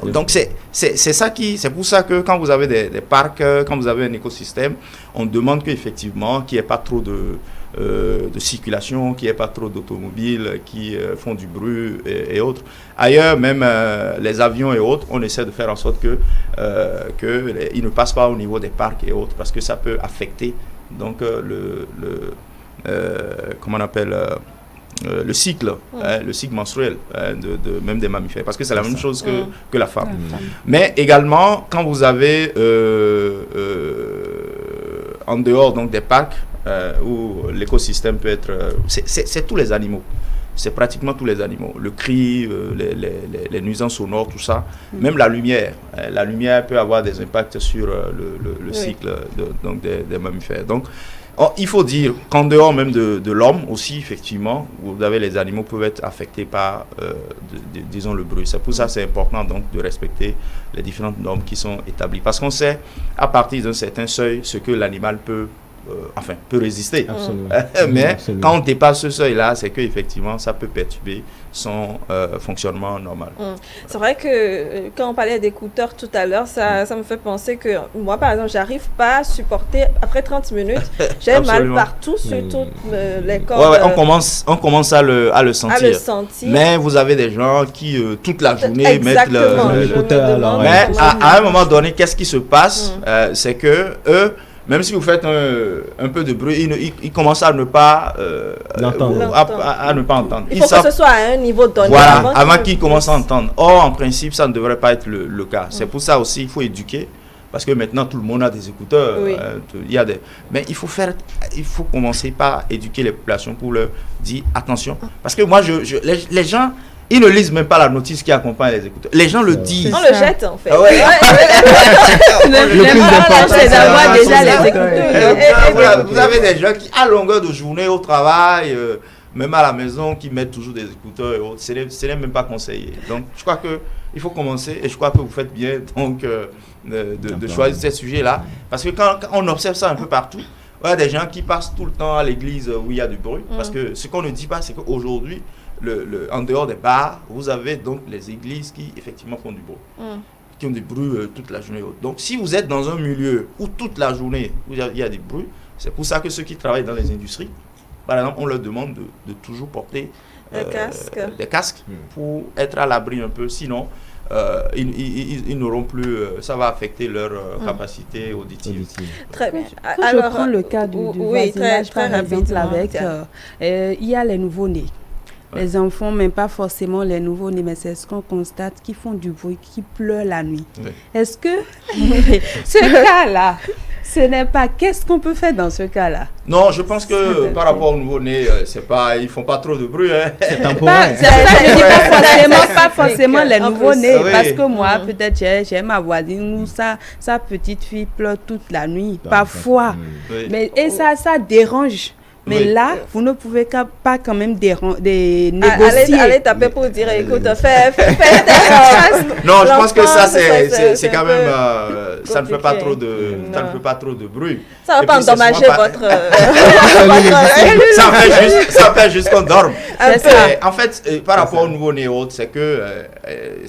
Donc c'est pour ça que quand vous avez des parcs, quand vous avez un écosystème, on demande qu'effectivement qu'il n'y ait pas trop de circulation, qu'il n'y ait pas trop d'automobiles qui font du bruit et autres. Ailleurs, même les avions et autres, on essaie de faire en sorte qu'ils ne passent pas au niveau des parcs et autres, parce que ça peut affecter donc comment on appelle le cycle menstruel même des mammifères, parce que c'est la même chose que la femme. Mais également, quand vous avez en dehors donc des parcs, où l'écosystème peut être... c'est tous les animaux. C'est pratiquement tous les animaux. Le cri, les nuisances sonores, tout ça. Même la lumière. La lumière peut avoir des impacts sur le cycle donc des mammifères. Donc, il faut dire qu'en dehors même de l'homme aussi, effectivement, vous avez les animaux peuvent être affectés par, disons, le bruit. C'est pour ça que c'est important donc de respecter les différentes normes qui sont établies. Parce qu'on sait, à partir d'un certain seuil, ce que l'animal peut peut résister. Absolument. Mais Absolument. quand on dépasse ce seuil-là, c'est qu'effectivement, ça peut perturber son fonctionnement normal. C'est vrai que quand on parlait d'écouteurs tout à l'heure, ça me fait penser que moi, par exemple, j'arrive pas à supporter, après 30 minutes, j'ai mal partout, sur toutes les cordes. Ouais, on commence à le sentir. Mais vous avez des gens qui, toute la journée, mettent l'écouteur. Mais à un moment donné, qu'est-ce qui se passe? C'est que eux, même si vous faites un peu de bruit, ils commencent à ne pas à ne pas entendre. Il faut que ce soit à un niveau donné. Voilà, avant qu'ils commencent à entendre. Or, en principe, ça ne devrait pas être le cas. C'est pour ça aussi, il faut éduquer. Parce que maintenant, tout le monde a des écouteurs. Oui. Mais il faut commencer par éduquer les populations pour leur dire attention. Parce que moi, les gens, ils ne lisent même pas la notice qui accompagne les écouteurs. Les gens le disent. On le jette en fait. Le plus important, c'est d'avoir déjà les écouteurs. Vous avez des gens qui, à longueur de journée au travail, même à la maison, qui mettent toujours des écouteurs et autres. Ce n'est même pas conseillé. Donc, je crois qu'il faut commencer et je crois que vous faites bien donc, de choisir ce sujet-là. Parce que quand on observe ça un peu partout, il y a des gens qui passent tout le temps à l'église où il y a du bruit. Parce que ce qu'on ne dit pas, c'est qu'aujourd'hui, en dehors des bars, vous avez donc les églises qui effectivement font du bruit, qui ont du bruit toute la journée. Donc si vous êtes dans un milieu où toute la journée il y a des bruits, c'est pour ça que ceux qui travaillent dans les industries, par exemple, on leur demande de toujours porter des casques pour être à l'abri un peu, sinon ils n'auront plus, ça va affecter leur capacité auditive. Très bien. Alors, je prends le cas du voisinage, par exemple, avec, il y a les nouveaux-nés. Les enfants, même pas forcément les nouveaux-nés, mais c'est ce qu'on constate, qui font du bruit, qui pleurent la nuit. Oui. Est-ce que ce cas-là, ce n'est pas... Qu'est-ce qu'on peut faire dans ce cas-là? Non, je pense que par rapport aux nouveaux-nés, ils ne font pas trop de bruit. Hein. C'est temporaire. Je dis pas forcément les nouveaux-nés, parce que moi, peut-être, j'ai ma voisine où sa petite fille pleure toute la nuit, parfois. Mais, et ça dérange. Mais là, vous ne pouvez pas quand même négocier. Allez taper pour dire, écoute, fais non, je pense que ça, c'est quand même... ça ne fait pas trop de bruit. Ça ne va pas endommager votre... ça fait juste qu'on dorme. En fait, par rapport au nouveau-né, c'est que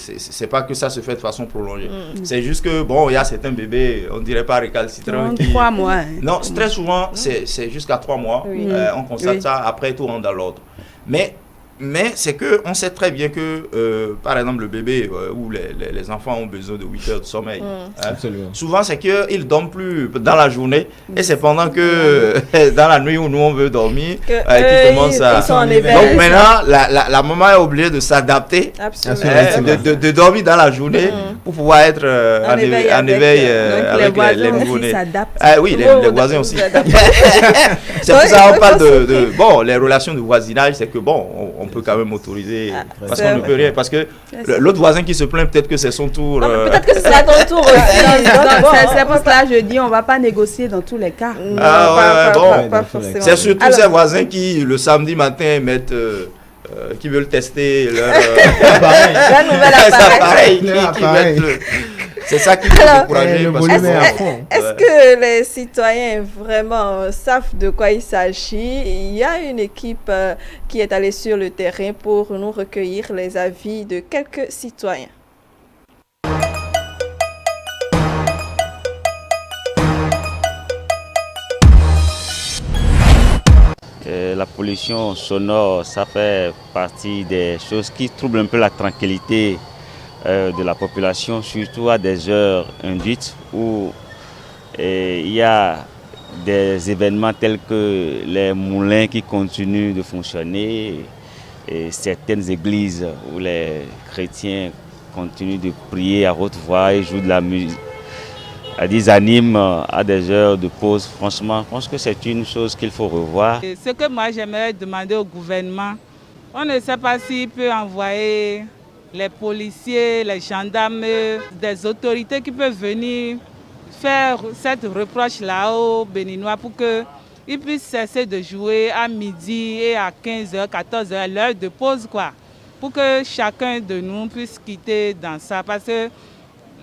c'est pas que ça se fait de façon prolongée. C'est juste que, bon, il y a certains bébés, on ne dirait pas récalcitrants. 3 mois. Non, très souvent, c'est jusqu'à 3 mois. On constate ça, après tout rentre dans l'ordre. Mais c'est qu'on sait très bien que, par exemple, le bébé ou les enfants ont besoin de 8 heures de sommeil. Absolument. Souvent, c'est qu'ils ne dorment plus dans la journée et c'est pendant que, dans la nuit où nous on veut dormir, qu'ils commencent à... Donc maintenant, la maman est obligée de s'adapter, de dormir dans la journée pour pouvoir être en éveil avec les nouveau-nés. Oui, les voisins aussi. C'est pour ça qu'on parle de... Bon, les relations de voisinage, c'est que bon, on peut quand même autoriser parce qu'on ne peut rien, parce que l'autre voisin qui se plaint, peut-être que c'est son tour. Peut-être que c'est à ton tour aussi. C'est pour cela que je dis on ne va pas négocier dans tous les cas. C'est surtout ces voisins qui le samedi matin mettent qui veulent tester leur nouvel appareil. C'est ça qui peut décourager. Est-ce que les citoyens vraiment savent de quoi il s'agit? Il y a une équipe qui est allée sur le terrain pour nous recueillir les avis de quelques citoyens. La pollution sonore, ça fait partie des choses qui troublent un peu la tranquillité de la population, surtout à des heures induites où il y a des événements tels que les moulins qui continuent de fonctionner et certaines églises où les chrétiens continuent de prier à haute voix et jouent de la musique, des animes à des heures de pause. Franchement, je pense que c'est une chose qu'il faut revoir. Et ce que moi j'aimerais demander au gouvernement, on ne sait pas s'il peut envoyer les policiers, les gendarmes, des autorités qui peuvent venir faire cette reproche là aux Béninois pour qu'ils puissent cesser de jouer à midi et à 15h, 14h, l'heure de pause quoi, pour que chacun de nous puisse quitter dans ça, parce que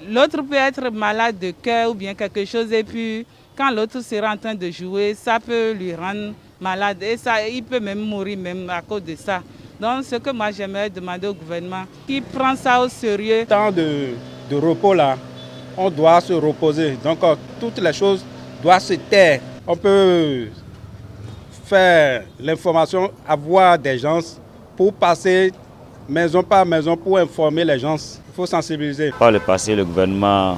l'autre peut être malade de cœur ou bien quelque chose et puis Quand l'autre sera en train de jouer, ça peut lui rendre malade et ça, il peut même mourir même à cause de ça. Donc ce que moi j'aimerais demander au gouvernement, qui prend ça au sérieux. Tant de repos là, on doit se reposer. Donc toutes les choses doivent se taire. On peut faire l'information, avoir des gens pour passer maison par maison pour informer les gens. Il faut sensibiliser. Par le passé, le gouvernement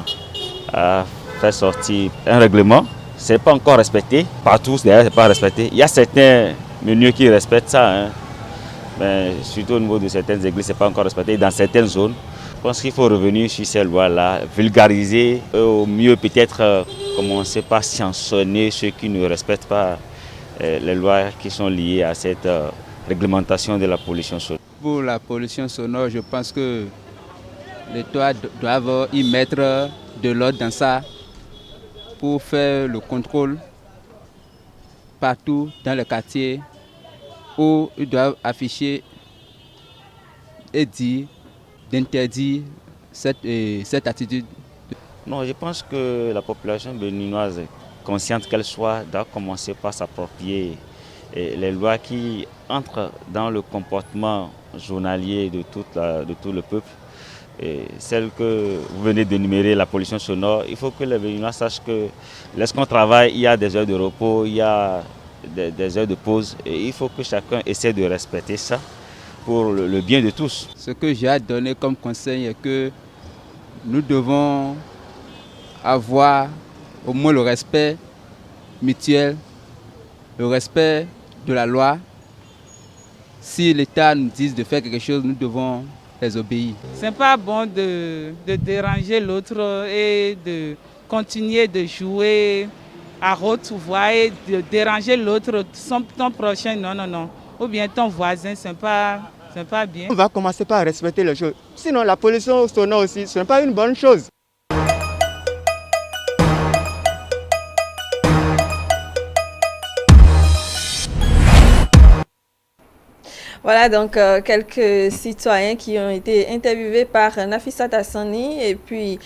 a fait sortir un règlement. Ce n'est pas encore respecté. Partout, d'ailleurs, ce n'est pas respecté. Il y a certains menus qui respectent ça. Hein. Mais surtout au niveau de certaines églises, ce n'est pas encore respecté. Dans certaines zones, je pense qu'il faut revenir sur ces lois-là, vulgariser, au mieux peut-être commencer par sanctionner ceux qui ne respectent pas les lois qui sont liées à cette réglementation de la pollution sonore. Pour la pollution sonore, je pense que l'État doit y mettre de l'ordre dans ça pour faire le contrôle partout dans le quartier où ils doivent afficher et dire d'interdire cette attitude. Non, je pense que la population béninoise, consciente qu'elle soit, doit commencer par s'approprier les lois qui entrent dans le comportement journalier de tout le peuple. Et celle que vous venez d'énumérer, la pollution sonore, il faut que les Béninois sachent que lorsqu'on travaille, il y a des heures de repos, il y a des heures de pause. Et il faut que chacun essaie de respecter ça pour le bien de tous. Ce que j'ai à donner comme conseil est que nous devons avoir au moins le respect mutuel, le respect de la loi. Si l'État nous dit de faire quelque chose, nous devons les obéir. Ce n'est pas bon de déranger l'autre et de continuer de jouer à haute voix et de déranger l'autre, ton prochain, non. Ou bien ton voisin, ce n'est pas bien. On va commencer par respecter les choses. Sinon, la pollution sonore aussi, ce n'est pas une bonne chose. Voilà donc quelques citoyens qui ont été interviewés par Nafissat Hassani et puis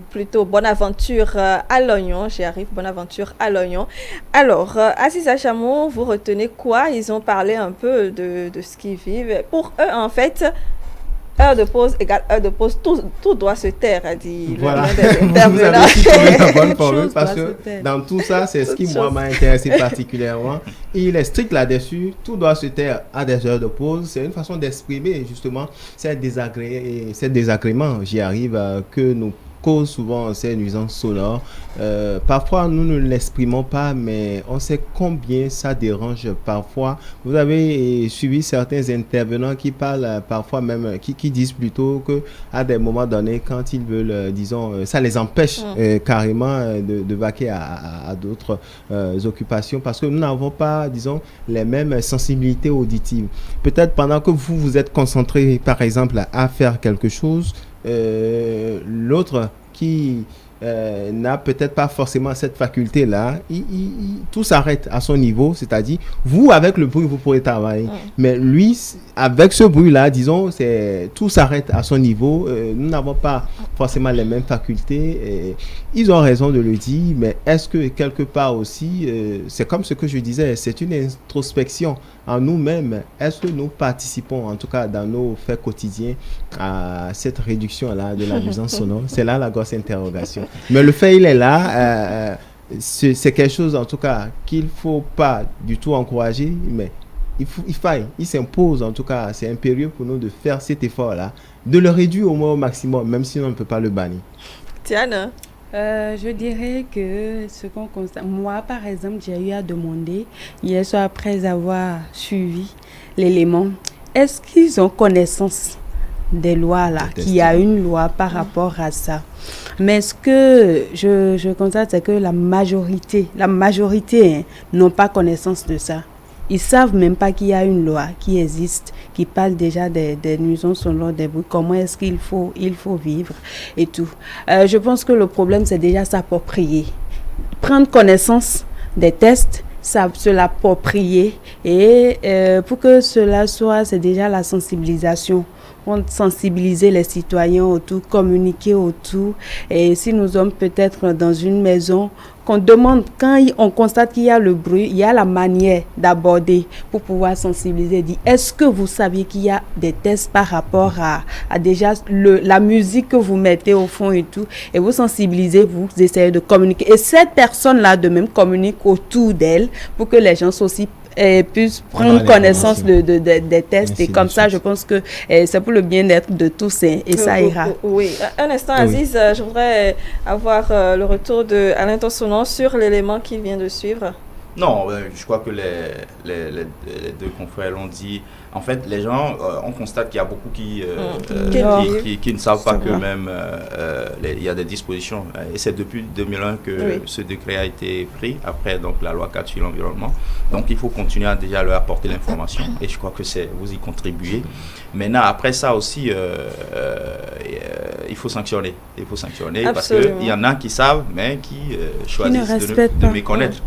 plutôt Bonaventure à l'Oignon. J'y arrive, Bonaventure à l'Oignon. Alors, Aziza Chamou, vous retenez quoi? Ils ont parlé un peu de ce qu'ils vivent. Pour eux, en fait, heure de pause égale heure de pause, tout doit se taire, a dit voilà. l'un des intervenants. Vous avez trouvé la bonne formule parce que dans tout ça, c'est ce qui moi m'a intéressé particulièrement. Il est strict là-dessus, tout doit se taire à des heures de pause. C'est une façon d'exprimer justement ces désagréments, j'y arrive, que nous cause souvent ces nuisances sonores. Parfois, nous ne l'exprimons pas, mais on sait combien ça dérange parfois. Vous avez suivi certains intervenants qui parlent parfois même, qui disent plutôt que à des moments donnés, quand ils veulent, disons, ça les empêche carrément de vaquer à d'autres occupations parce que nous n'avons pas, disons, les mêmes sensibilités auditives. Peut-être pendant que vous êtes concentré, par exemple, à faire quelque chose, l'autre qui n'a peut-être pas forcément cette faculté-là, tout s'arrête à son niveau, c'est-à-dire, vous, avec le bruit, vous pourrez travailler. Mais lui, avec ce bruit-là, disons, tout s'arrête à son niveau. Nous n'avons pas forcément les mêmes facultés. Ils ont raison de le dire, mais est-ce que quelque part aussi, c'est comme ce que je disais, c'est une introspection en nous-mêmes. Est-ce que nous participons, en tout cas dans nos faits quotidiens, à cette réduction-là de la nuisance sonore? C'est là la grosse interrogation. Mais le fait, il est là. C'est quelque chose, en tout cas, qu'il ne faut pas du tout encourager, mais il s'impose, en tout cas, c'est impérieux pour nous de faire cet effort-là, de le réduire au moins au maximum, même si on ne peut pas le bannir. Tiana? Je dirais que ce qu'on constate, moi par exemple, j'ai eu à demander hier soir après avoir suivi l'élément, est-ce qu'ils ont connaissance des lois là, qu'il y a une loi par rapport à ça? Mais ce que je constate, c'est que la majorité n'ont pas connaissance de ça. Ils savent même pas qu'il y a une loi qui existe, qui parle déjà des nuisances sonores, des bruits, comment est-ce qu'il faut vivre et tout. Je pense que le problème, c'est déjà s'approprier. Prendre connaissance des tests, se l'approprier et pour que cela soit, c'est déjà la sensibilisation sensibiliser les citoyens autour, communiquer autour. Et si nous sommes peut-être dans une maison, qu'on demande, quand on constate qu'il y a le bruit, il y a la manière d'aborder pour pouvoir sensibiliser. Dire, est-ce que vous saviez qu'il y a des tests par rapport à déjà la musique que vous mettez au fond et tout, et vous sensibilisez, vous essayez de communiquer. Et cette personne-là de même communique autour d'elle pour que les gens aussi puissent prendre connaissance des tests. Et comme ça, je pense que c'est pour le bien-être de tous et ça ira. Oui. Un instant, Aziz, je voudrais avoir le retour de Alain Tonsonnon sur l'élément qui vient de suivre. Non, je crois que les deux confrères l'ont dit. En fait, les gens, on constate qu'il y a beaucoup qui ne savent pas que même il y a des dispositions. Et c'est depuis 2001 que ce décret a été pris, après donc, la loi 4 sur l'environnement. Donc il faut continuer à déjà leur apporter l'information. Et je crois que vous y contribuez. Maintenant, après ça aussi, il faut sanctionner. Il faut sanctionner. Absolument. Parce qu'il y en a qui savent, mais qui choisissent de méconnaître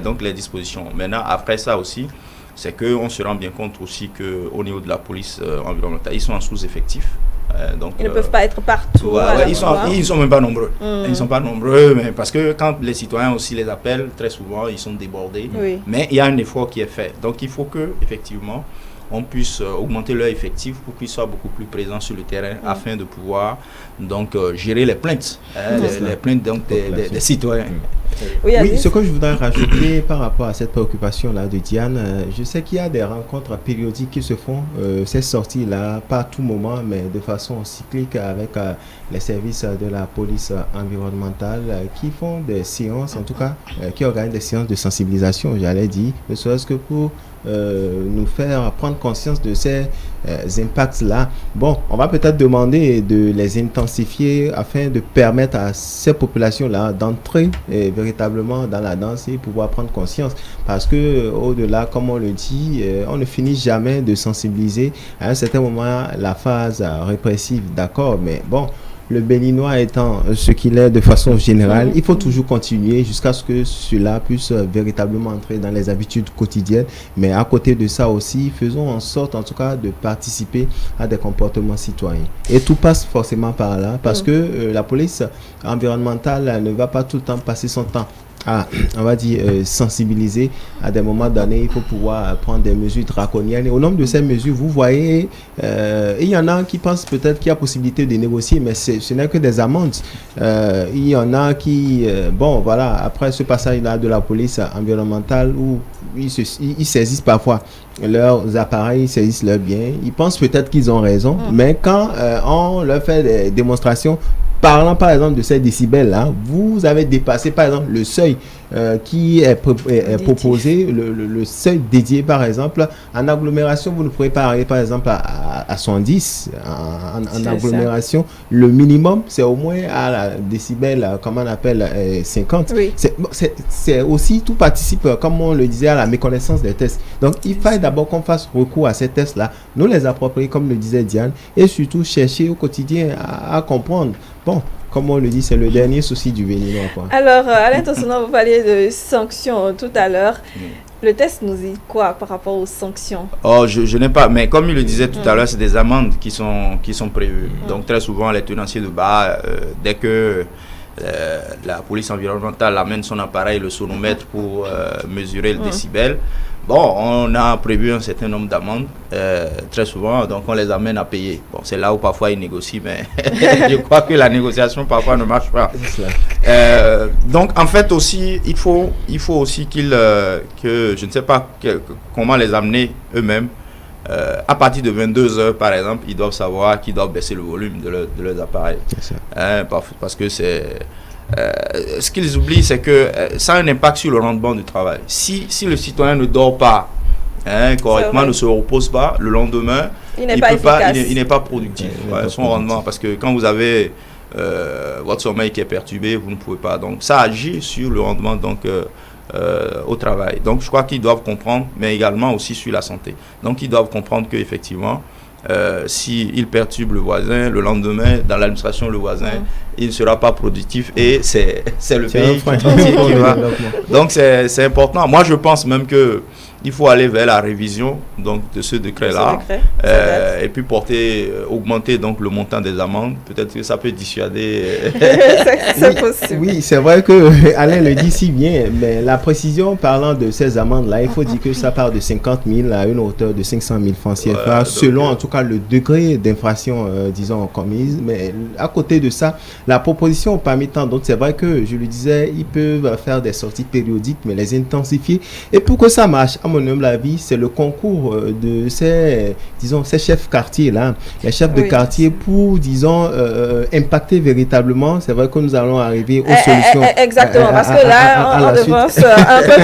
donc les dispositions. Maintenant, après ça aussi, c'est qu'on se rend bien compte aussi qu'au niveau de la police environnementale, ils sont en sous-effectif. Donc, ils ne peuvent pas être partout. Ils ne sont même pas nombreux. Ils ne sont pas nombreux, mais parce que quand les citoyens aussi les appellent, très souvent, ils sont débordés. Oui. Mais il y a un effort qui est fait. Donc, il faut que, effectivement, on puisse augmenter leur effectif pour qu'ils soient beaucoup plus présents sur le terrain afin de pouvoir donc, gérer les plaintes, les plaintes donc, des citoyens. Oui, ce que je voudrais rajouter par rapport à cette préoccupation-là de Diane, je sais qu'il y a des rencontres périodiques qui se font, ces sorties-là, pas à tout moment, mais de façon cyclique avec les services de la police environnementale qui font des séances, en tout cas, qui organisent des séances de sensibilisation, j'allais dire, ne serait-ce que pour nous faire prendre conscience de ces impacts-là. Bon, on va peut-être demander de les intensifier afin de permettre à ces populations-là d'entrer véritablement dans la danse et pouvoir prendre conscience. Parce que au-delà, comme on le dit, on ne finit jamais de sensibiliser. À un certain moment, la phase répressive, d'accord, mais bon, le béninois étant ce qu'il est de façon générale, il faut toujours continuer jusqu'à ce que cela puisse véritablement entrer dans les habitudes quotidiennes. Mais à côté de ça aussi, faisons en sorte en tout cas de participer à des comportements citoyens. Et tout passe forcément par là parce que la police environnementale ne va pas tout le temps passer son temps à, on va dire, sensibiliser. À des moments donnés, il faut pouvoir prendre des mesures draconiennes. Et au nombre de ces mesures, vous voyez, il y en a qui pensent peut-être qu'il y a possibilité de négocier, mais ce n'est que des amendes. Il y en a qui, bon, voilà, après ce passage-là de la police environnementale où ils saisissent parfois leurs appareils, ils saisissent leurs biens. Ils pensent peut-être qu'ils ont raison, mais quand on leur fait des démonstrations, parlant par exemple de ces décibels-là, vous avez dépassé par exemple le seuil qui est proposé, le seuil dédié par exemple. En agglomération, vous ne pourrez pas arriver par exemple à 110. En agglomération, ça. Le minimum, c'est au moins à la décibel, comment on appelle, 50. Oui. C'est aussi, tout participe, comme on le disait, à la méconnaissance des tests. Donc, il faut d'abord qu'on fasse recours à ces tests-là, nous les approprier, comme le disait Diane, et surtout chercher au quotidien à comprendre. Bon, comme on le dit, c'est le dernier souci du Béninois. Alors, Alain Tonsonnon, vous parliez de sanctions tout à l'heure. Le test nous dit quoi par rapport aux sanctions? Oh, je n'ai pas, mais comme il le disait tout à l'heure, c'est des amendes qui sont prévues. Donc, très souvent, les tenanciers de bar, dès que la police environnementale amène son appareil, le sonomètre, pour mesurer le décibel, bon, on a prévu un certain nombre d'amendes, très souvent, donc on les amène à payer. Bon, c'est là où parfois ils négocient, mais je crois que la négociation parfois ne marche pas. Donc, en fait, aussi, il faut aussi que je ne sais pas comment les amener eux-mêmes. À partir de 22h, par exemple, ils doivent savoir qu'ils doivent baisser le volume de leurs appareils. Parce que ce qu'ils oublient, c'est que ça a un impact sur le rendement du travail. Si le citoyen ne dort pas correctement, ne se repose pas, le lendemain, il n'est pas productif. Son rendement, parce que quand vous avez votre sommeil qui est perturbé, vous ne pouvez pas. Donc ça agit sur le rendement au travail. Donc je crois qu'ils doivent comprendre, mais également aussi sur la santé. Donc ils doivent comprendre qu'effectivement, s'il perturbe le voisin, le lendemain, dans l'administration, le voisin, il ne sera pas productif et c'est le pays qui va. Donc c'est important. Moi je pense même que il faut aller vers la révision donc, de ce décret-là et puis augmenter donc, le montant des amendes. Peut-être que ça peut dissuader. C'est possible. Oui, c'est vrai que Alain le dit si bien, mais la précision parlant de ces amendes-là, il faut dire que ça part de 50 000 à une hauteur de 500 000 francs CFA, selon en tout cas le degré d'infraction, disons, commise. Mais à côté de ça, la proposition parmi tant d'autres, c'est vrai que, je le disais, ils peuvent faire des sorties périodiques, mais les intensifier. Et pour que ça marche, à mon humble avis, c'est le concours de ces, disons, ces chefs quartiers-là, les chefs de quartier pour, disons, impacter véritablement. C'est vrai que nous allons arriver aux solutions. Exactement, parce que là, on devance un peu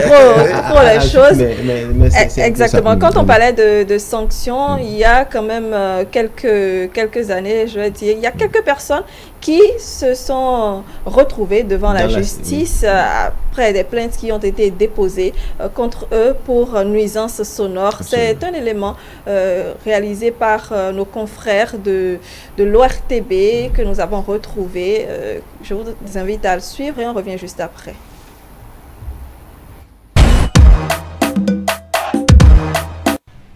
trop les choses. Exactement. Quand on parlait de sanctions, il y a quand même quelques années, je vais dire, il y a quelques personnes qui se sont retrouvées devant la justice après des plaintes qui ont été déposées contre eux pour nuisance sonore. C'est un élément réalisé par nos confrères de l'ORTB que nous avons retrouvé. Je vous invite à le suivre et on revient juste après.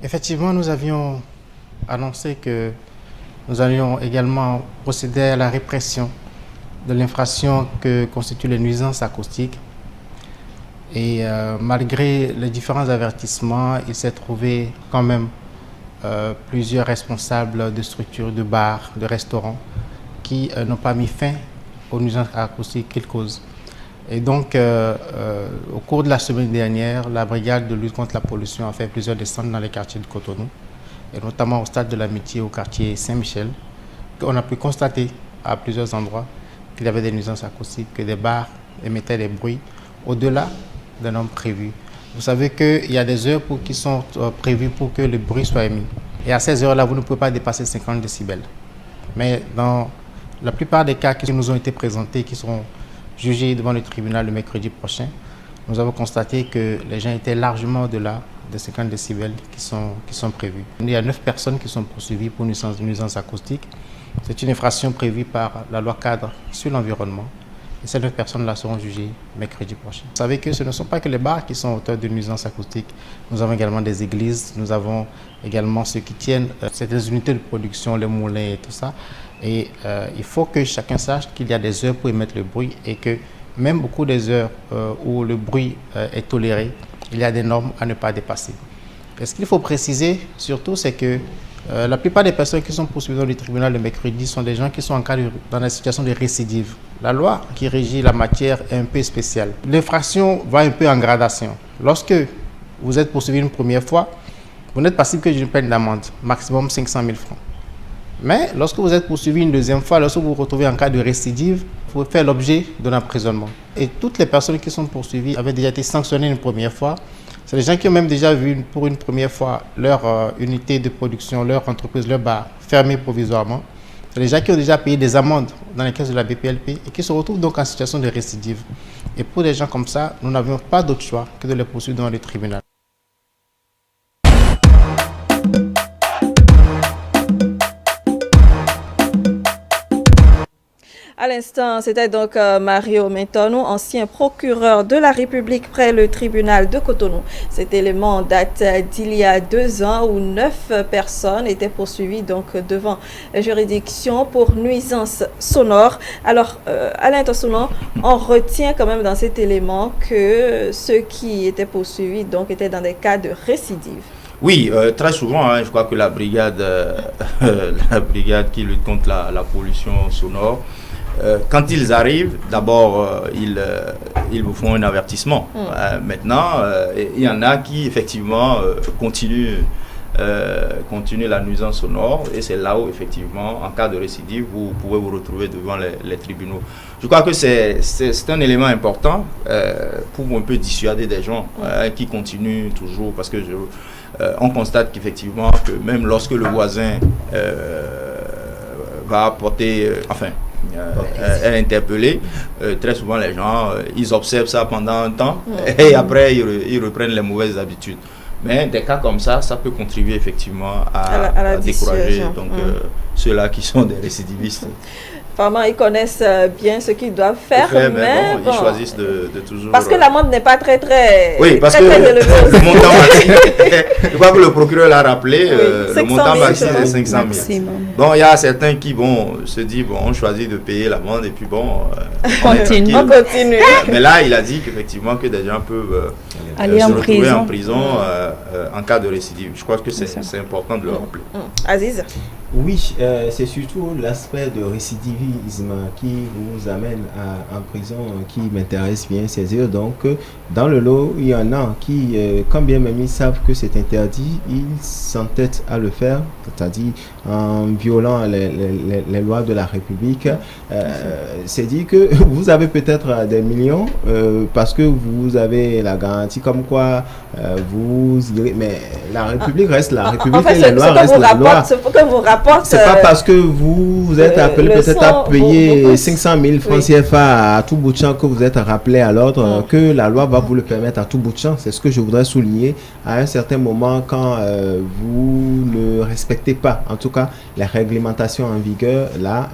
Effectivement, nous avions annoncé que nous allions également procéder à la répression de l'infraction que constituent les nuisances acoustiques. Et malgré les différents avertissements, il s'est trouvé quand même plusieurs responsables de structures, de bars, de restaurants qui n'ont pas mis fin aux nuisances acoustiques qu'ils causent. Et donc, au cours de la semaine dernière, la brigade de lutte contre la pollution a fait plusieurs descentes dans les quartiers de Cotonou, et notamment au stade de l'Amitié, au quartier Saint-Michel. On a pu constater à plusieurs endroits qu'il y avait des nuisances acoustiques, que des bars émettaient des bruits au-delà des normes prévues. Vous savez qu'il y a des heures qui sont prévues pour que le bruit soit émis. Et à ces heures-là, vous ne pouvez pas dépasser 50 décibels. Mais dans la plupart des cas qui nous ont été présentés, qui seront jugés devant le tribunal le mercredi prochain, nous avons constaté que les gens étaient largement au-delà des 50 décibels qui sont prévus. Il y a 9 personnes qui sont poursuivies pour nuisance acoustique. C'est une infraction prévue par la loi cadre sur l'environnement. Et ces 9 personnes-là seront jugées mercredi prochain. Vous savez que ce ne sont pas que les bars qui sont auteurs de nuisances acoustiques. Nous avons également des églises, nous avons également ceux qui tiennent certaines unités de production, les moulins et tout ça. Et il faut que chacun sache qu'il y a des heures pour émettre le bruit et que même beaucoup des heures où le bruit est toléré, il y a des normes à ne pas dépasser. Et ce qu'il faut préciser surtout, c'est que la plupart des personnes qui sont poursuivies dans le tribunal le mercredi sont des gens qui sont dans la situation de récidive. La loi qui régit la matière est un peu spéciale. L'infraction va un peu en gradation. Lorsque vous êtes poursuivi une première fois, vous n'êtes passible que d'une peine d'amende, maximum 500 000 francs. Mais lorsque vous êtes poursuivi une deuxième fois, lorsque vous vous retrouvez en cas de récidive, vous pouvez faire l'objet d'un emprisonnement. Et toutes les personnes qui sont poursuivies avaient déjà été sanctionnées une première fois. C'est des gens qui ont même déjà vu pour une première fois leur unité de production, leur entreprise, leur bar fermée provisoirement. C'est des gens qui ont déjà payé des amendes dans les caisses de la BPLP et qui se retrouvent donc en situation de récidive. Et pour des gens comme ça, nous n'avions pas d'autre choix que de les poursuivre devant le tribunal. À l'instant, c'était donc Mario Mentonou, ancien procureur de la République près le tribunal de Cotonou. Cet élément date d'il y a 2 ans où 9 personnes étaient poursuivies donc devant la juridiction pour nuisance sonore. Alors, Alain Tossoulon, on retient quand même dans cet élément que ceux qui étaient poursuivis donc étaient dans des cas de récidive. Oui, très souvent, je crois que la brigade qui lutte contre la pollution sonore, quand ils arrivent, d'abord, ils vous font un avertissement. Maintenant, il y en a qui, effectivement, continuent la nuisance sonore. Et c'est là où, effectivement, en cas de récidive, vous pouvez vous retrouver devant les tribunaux. Je crois que c'est un élément important pour un peu dissuader des gens qui continuent toujours. Parce que on constate qu'effectivement, que même lorsque le voisin va apporter... est interpellé, très souvent les gens ils observent ça pendant un temps et après ils reprennent les mauvaises habitudes. Mais des cas comme ça peut contribuer effectivement à décourager donc ceux-là qui sont des récidivistes. Vraiment, ils connaissent bien ce qu'ils doivent faire, mais ils choisissent de toujours... Parce que l'amende n'est pas très oui, parce que le montant maximum, je crois que le procureur l'a rappelé, le montant maximum est 500 000. Donc, il y a certains qui se disent, on choisit de payer l'amende et puis on continue. Mais là, il a dit qu'effectivement, que des gens peuvent aller se retrouver en prison en cas de récidive. Je crois que c'est important de le rappeler. Aziz? Oui, c'est surtout l'aspect de récidivisme qui vous amène en prison qui m'intéresse bien saisir. Donc, dans le lot, il y en a qui, quand bien même ils savent que c'est interdit, ils s'entêtent à le faire, c'est-à-dire en violant les lois de la République. C'est dit que vous avez peut-être des millions parce que vous avez la garantie comme quoi mais la République reste la République en fait, et les lois restent la loi. C'est pas parce que vous êtes appelé peut-être à payer 500 000 francs CFA à tout bout de champ que vous êtes rappelé à l'ordre que la loi va vous le permettre à tout bout de champ. C'est ce que je voudrais souligner. À un certain moment, quand vous ne respectez pas, en tout cas, les réglementations en vigueur, là,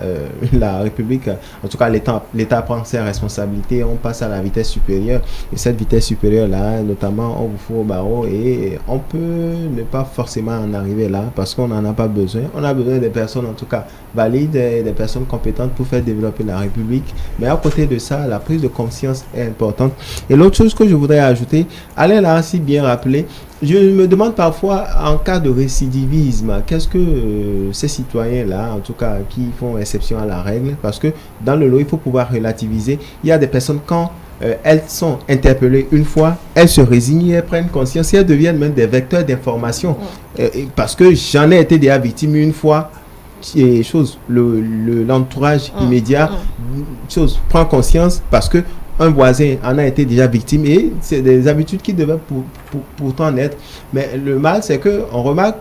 la République, en tout cas, l'État prend ses responsabilités. On passe à la vitesse supérieure. Et cette vitesse supérieure-là, notamment, on vous fout au barreau et on peut ne pas forcément en arriver là parce qu'on n'en a pas besoin. On a besoin des personnes en tout cas valides et des personnes compétentes pour faire développer la République. Mais à côté de ça, la prise de conscience est importante. Et l'autre chose que je voudrais ajouter, Alain l'a ainsi bien rappelé, je me demande parfois en cas de récidivisme, qu'est-ce que ces citoyens-là, en tout cas qui font exception à la règle, parce que dans le lot, il faut pouvoir relativiser. Il y a des personnes quand elles sont interpellées une fois, elles se résignent, elles prennent conscience et elles deviennent même des vecteurs d'information. Parce que j'en ai été déjà victime une fois, et l'entourage immédiat prend conscience parce que un voisin en a été déjà victime et c'est des habitudes qui devaient pourtant naître. Mais le mal, c'est qu'on remarque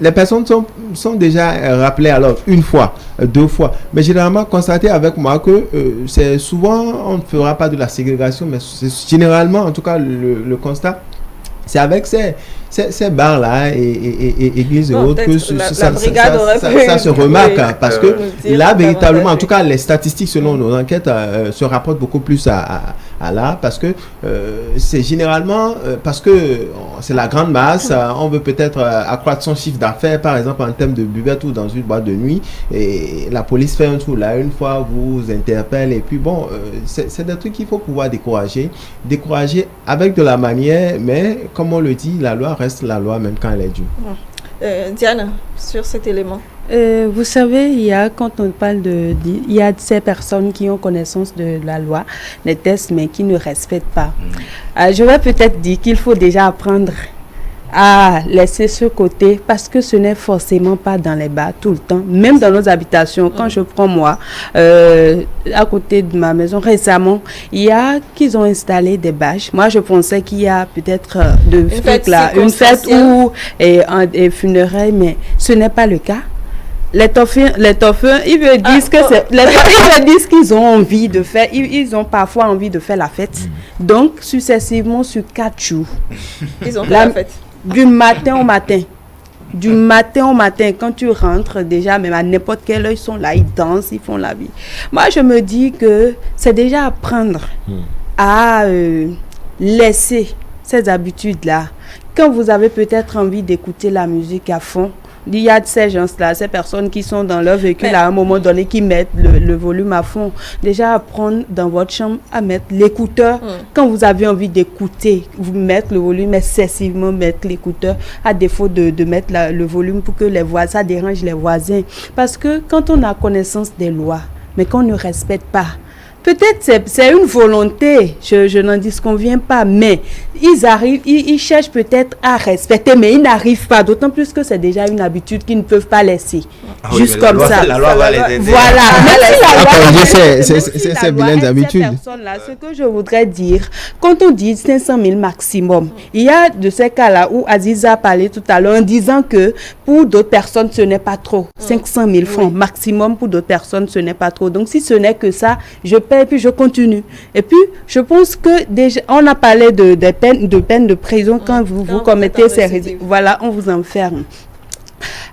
les personnes sont déjà rappelées alors une fois, 2 fois. Mais généralement, constatez avec moi que c'est souvent, on ne fera pas de la ségrégation, mais c'est généralement, en tout cas, le constat, c'est avec ces bars-là et églises et autres que ça se remarque. Parce que là, véritablement, en tout cas, les statistiques, selon nos enquêtes, se rapportent beaucoup plus à là. Parce que c'est généralement, parce que c'est la grande masse, on veut peut-être accroître son chiffre d'affaires, par exemple, en termes de buvette ou dans une boîte de nuit. Et la police fait un tour là, une fois, vous interpelle. Et puis bon, c'est des trucs qu'il faut pouvoir décourager avec de la manière, mais comme on le dit, la loi reste la loi même quand elle est due. Diane, sur cet élément. Vous savez, quand on parle il y a ces personnes qui ont connaissance de la loi, des tests, mais qui ne respectent pas. Je vais peut-être dire qu'il faut déjà apprendre à laisser ce côté parce que ce n'est forcément pas dans les bars tout le temps, même dans nos habitations. Quand je prends moi, à côté de ma maison récemment, il y a qu'ils ont installé des bâches. Moi, je pensais qu'il y a peut-être une fête ou et funérailles, mais ce n'est pas le cas. Les toffins, ils me disent ils me disent qu'ils ont envie de faire, ils ont parfois envie de faire la fête. Donc, successivement sur 4 jours. Ils ont fait la fête. Du matin au matin. Du matin au matin, quand tu rentres déjà, même à n'importe quelle heure, ils sont là, ils dansent, ils font la vie. Moi, je me dis que c'est déjà apprendre à laisser ces habitudes-là. Quand vous avez peut-être envie d'écouter la musique à fond, il y a de ces gens-là, ces personnes qui sont dans leur véhicule à un moment donné, qui mettent le volume à fond. Déjà, apprendre dans votre chambre à mettre l'écouteur. Quand vous avez envie d'écouter, vous mettez le volume excessivement, mettre l'écouteur, à défaut de mettre le volume pour que ça dérange les voisins. Parce que quand on a connaissance des lois, mais qu'on ne respecte pas, peut-être c'est une volonté, je n'en disconviens pas, mais ils cherchent peut-être à respecter, mais ils n'arrivent pas, d'autant plus que c'est déjà une habitude qu'ils ne peuvent pas laisser. Juste comme ça. La loi va les aider. Voilà. C'est bien d'habitude. Ce que je voudrais dire, quand on dit 500 000 maximum, il y a de ces cas-là où Aziza a parlé tout à l'heure en disant que pour d'autres personnes, ce n'est pas trop. 500 000 francs maximum pour d'autres personnes, ce n'est pas trop. Donc, si ce n'est que ça, je paie et puis je continue. Et puis, je pense que déjà, on a parlé de peine de prison quand vous commettez ces... Voilà, on vous enferme.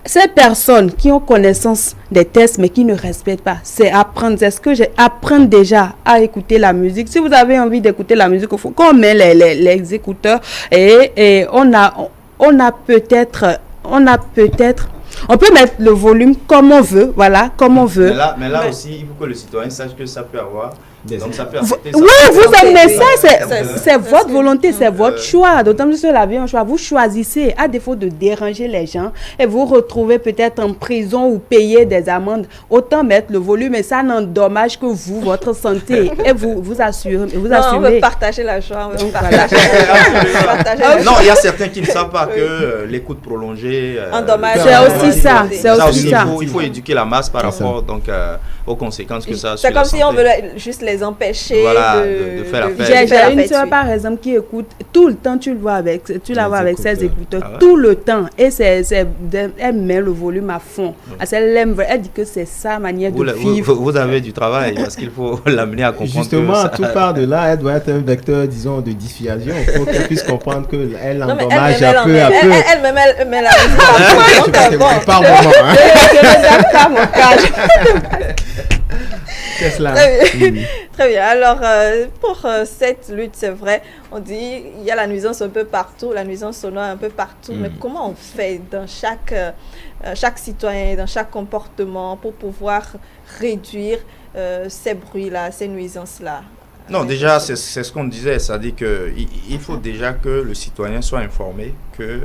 Ces personnes qui ont connaissance des textes mais qui ne respectent pas, c'est apprendre. Est-ce que j'apprends déjà à écouter la musique? Si vous avez envie d'écouter la musique, il faut qu'on met les écouteurs et on peut mettre le volume comme on veut, voilà, comme on veut. Mais là aussi, il faut que le citoyen sache que ça peut avoir. Donc ça peut affecter. Oui, vous amenez ça, c'est votre volonté, c'est votre choix. D'autant plus que la vie est un choix. Vous choisissez, à défaut de déranger les gens, et vous retrouvez peut-être en prison ou payer des amendes. Autant mettre le volume et ça n'endommage que vous, votre santé. Et vous assumez. On veut partager la joie. Non, il y a certains qui ne savent pas que l'écoute prolongée endommage. C'est aussi ça. Il faut éduquer la masse par rapport donc aux conséquences que ça a sur la santé. C'est comme si on veut juste les empêcher de faire la fête. J'ai une soeur par exemple qui écoute tout le temps, tu la vois avec ses écouteurs tout le temps et elle met le volume à fond. Elle dit que c'est sa manière de vivre. Vous avez du travail parce qu'il faut l'amener à comprendre. Justement, tout part de là, elle doit être un vecteur, disons, de diffusion. Il faut qu'elle puisse comprendre qu'elle endommage un peu à peu. Elle met la musique par moment. Très bien. Alors, pour cette lutte, c'est vrai, on dit il y a la nuisance un peu partout, la nuisance sonore un peu partout. Mais comment on fait dans chaque citoyen, dans chaque comportement pour pouvoir réduire ces bruits-là, ces nuisances-là? Non, déjà, c'est ce qu'on disait, c'est-à-dire qu'il faut déjà que le citoyen soit informé que,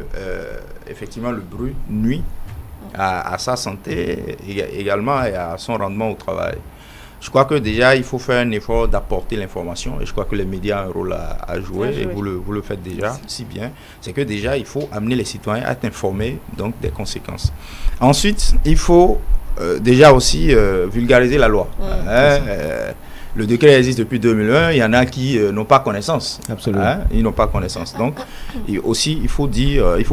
effectivement, le bruit nuit à sa santé également et à son rendement au travail. Je crois que déjà, il faut faire un effort d'apporter l'information et je crois que les médias ont un rôle à jouer et vous le faites déjà si bien. C'est que déjà, il faut amener les citoyens à être informés donc, des conséquences. Ensuite, il faut déjà aussi vulgariser la loi. Le décret existe depuis 2001, il y en a qui n'ont pas connaissance. Absolument. Ils n'ont pas connaissance. Donc, aussi, il faut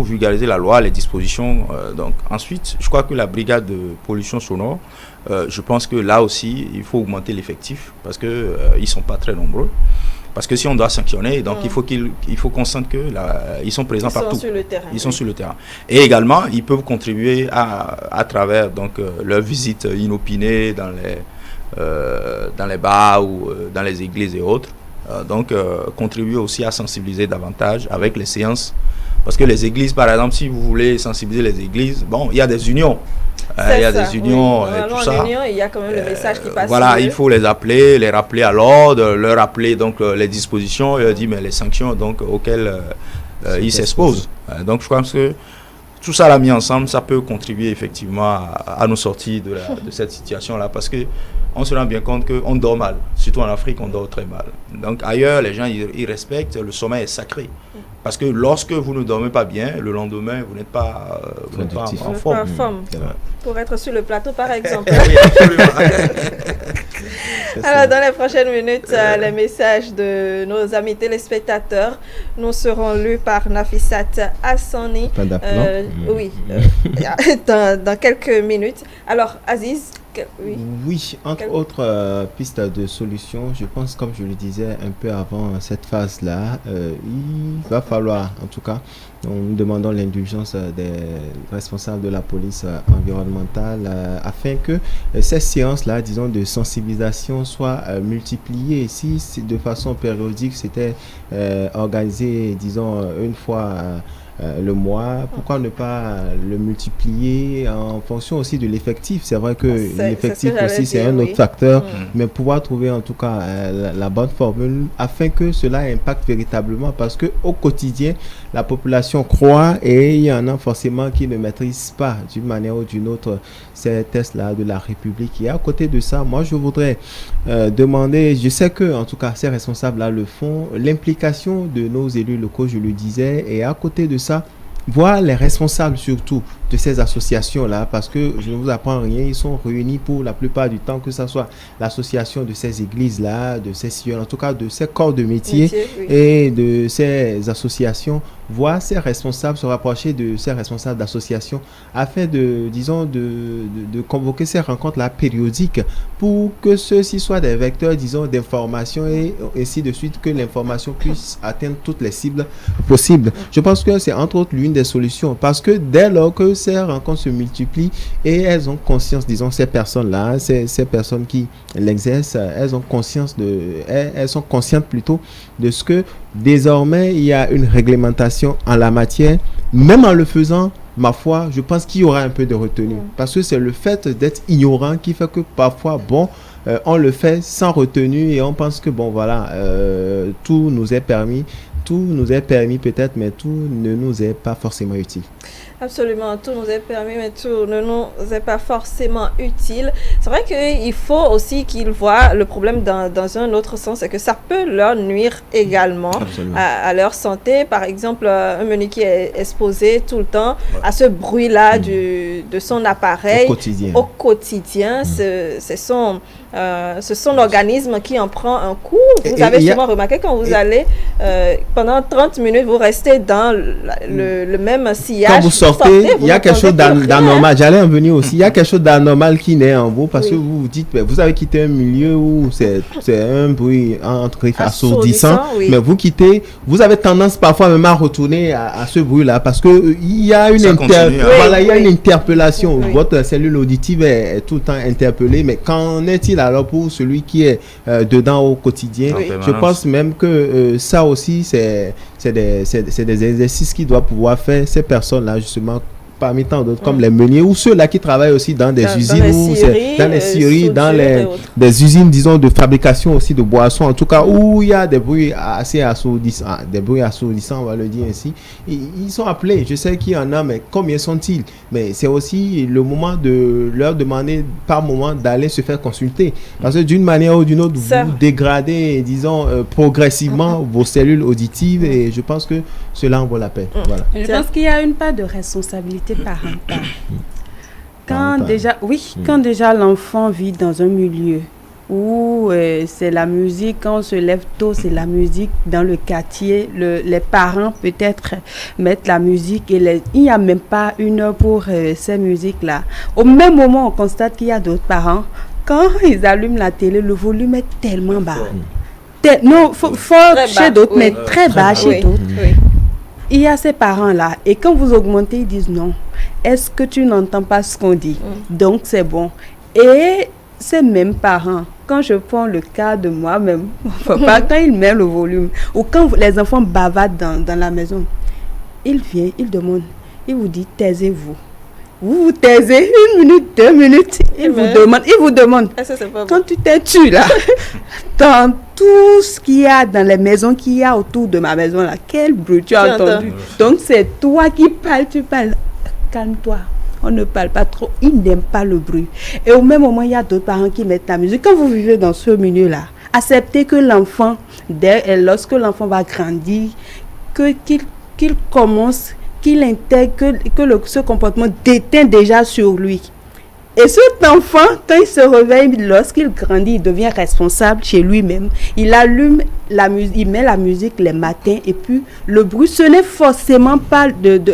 vulgariser la loi, les dispositions. Donc, ensuite, je crois que la brigade de pollution sonore, je pense que là aussi, il faut augmenter l'effectif parce qu'ils ne sont pas très nombreux. Parce que si on doit sanctionner, donc il faut qu'on sente qu'ils sont présents partout. Ils sont sur le terrain. Et également, ils peuvent contribuer à travers donc, leur visite inopinée dans les bars ou dans les églises et autres. Contribuer aussi à sensibiliser davantage avec les séances. Parce que les églises, par exemple, si vous voulez sensibiliser les églises, bon, il y a des unions. Il y a des unions et tout ça. Il y a quand même le message qui passe. Voilà, il faut les appeler, les rappeler à l'ordre, leur rappeler donc les dispositions, leur dire mais les sanctions donc auxquelles ils s'exposent. Donc je pense que tout ça là mis ensemble, ça peut contribuer effectivement à nous sortir de cette situation-là parce que on se rend bien compte qu'on dort mal. Surtout en Afrique, on dort très mal. Donc ailleurs, les gens ils respectent, le sommeil est sacré. Parce que lorsque vous ne dormez pas bien, le lendemain, vous n'êtes pas en forme. Pour être sur le plateau, par exemple. Oui, absolument. Alors, dans les prochaines minutes, les messages de nos amis téléspectateurs nous seront lus par Nafissat Hassani. Oui, dans quelques minutes. Alors, Aziz, oui, entre autres pistes de solutions, je pense, comme je le disais un peu avant cette phase-là, il va falloir, en tout cas, nous demandons l'indulgence des responsables de la police environnementale afin que ces séances-là, disons, de sensibilisation soient multipliées. Si de façon périodique, c'était organisé, disons, une fois le mois, pourquoi ne pas le multiplier en fonction aussi de l'effectif? C'est vrai que l'effectif aussi c'est un autre facteur, mais pouvoir trouver en tout cas la bonne formule afin que cela impacte véritablement, parce que au quotidien la population croît et il y en a forcément qui ne maîtrisent pas d'une manière ou d'une autre ces tests-là de la République. Et à côté de ça, moi je voudrais demander, je sais que en tout cas ces responsables-là le font, l'implication de nos élus locaux, je le disais, et à côté de ça, voir les responsables surtout de ces associations-là, parce que je ne vous apprends rien, ils sont réunis pour la plupart du temps, que ce soit l'association de ces églises-là, de ces sillons, en tout cas de ces corps de métier, et de ces associations, voir ces responsables se rapprocher de ces responsables d'associations afin de convoquer ces rencontres-là périodiques pour que ceux-ci soient des vecteurs, d'information et ainsi de suite, que l'information puisse atteindre toutes les cibles possibles. Je pense que c'est entre autres l'une des solutions, parce que dès lors que ces rencontres se multiplient et elles ont conscience, ces personnes-là, ces personnes qui l'exercent, elles sont conscientes plutôt de ce que désormais il y a une réglementation en la matière. Même en le faisant, ma foi, je pense qu'il y aura un peu de retenue, parce que c'est le fait d'être ignorant qui fait que parfois, on le fait sans retenue et on pense que tout nous est permis peut-être, mais tout ne nous est pas forcément utile. Absolument, tout nous est permis, mais tout ne nous est pas forcément utile. C'est vrai qu'il faut aussi qu'ils voient le problème dans un autre sens, c'est que ça peut leur nuire également à leur santé. Par exemple, un menu qui est exposé tout le temps à ce bruit-là de son appareil au quotidien. C'est son organisme qui en prend un coup. Vous avez sûrement remarqué quand vous allez, pendant 30 minutes, vous restez dans le même sillage. Quand vous sortez, il y a quelque chose d'anormal. J'allais en venir aussi. Il y a quelque chose d'anormal qui naît en vous, parce que vous vous dites, vous avez quitté un milieu où c'est un bruit assourdissant, mais vous quittez, vous avez tendance parfois même à retourner à ce bruit-là, parce que il y a une une interpellation. Votre cellule auditive est tout le temps interpellée, mais qu'en est-il alors pour celui qui est dedans au quotidien? Je pense même que ça aussi, c'est des exercices qui doivent pouvoir faire ces personnes-là, justement, parmi tant d'autres, comme les meuniers ou ceux-là qui travaillent aussi dans des usines, dans les scieries, dans des usines, de fabrication aussi de boissons, en tout cas, où il y a des bruits assez assourdissants, on va le dire ainsi. Ils sont appelés, je sais qu'il y en a, mais combien sont-ils? Mais c'est aussi le moment de leur demander par moment d'aller se faire consulter, parce que d'une manière ou d'une autre, vous dégradez, progressivement vos cellules auditives, et je pense que cela en vaut la peine. Voilà. Je pense qu'il y a une part de responsabilité parentale. Quand déjà l'enfant vit dans un milieu où c'est la musique, quand on se lève tôt, c'est la musique dans le quartier, les parents peut-être mettent la musique et il n'y a même pas une heure pour ces musiques-là. Au même moment, on constate qu'il y a d'autres parents, quand ils allument la télé, le volume est tellement bas. Fort chez d'autres, mais très bas chez d'autres. Il y a ces parents-là, et quand vous augmentez, ils disent non. Est-ce que tu n'entends pas ce qu'on dit? Donc c'est bon. Et ces mêmes parents, quand je prends le cas de moi-même, quand ils mettent le volume, ou quand les enfants bavardent dans la maison, ils viennent, ils demandent, ils vous disent taisez-vous. Vous vous taisez 1 minute, 2 minutes, ils vous demandent. Quand tu t'es tu là, dans tout ce qu'il y a dans les maisons qu'il y a autour de ma maison là, quel bruit tu as entendu? Donc c'est toi qui parles, tu parles. Calme-toi. On ne parle pas trop, ils n'aiment pas le bruit. Et au même moment, il y a d'autres parents qui mettent la musique. Quand vous vivez dans ce milieu-là, acceptez que l'enfant, lorsque l'enfant va grandir, qu'il commence, qu'il intègre, que ce comportement déteint déjà sur lui. Et cet enfant, quand il se réveille, lorsqu'il grandit, il devient responsable chez lui-même. Il allume la musique, il met la musique les matins, et puis le bruit, ce n'est forcément pas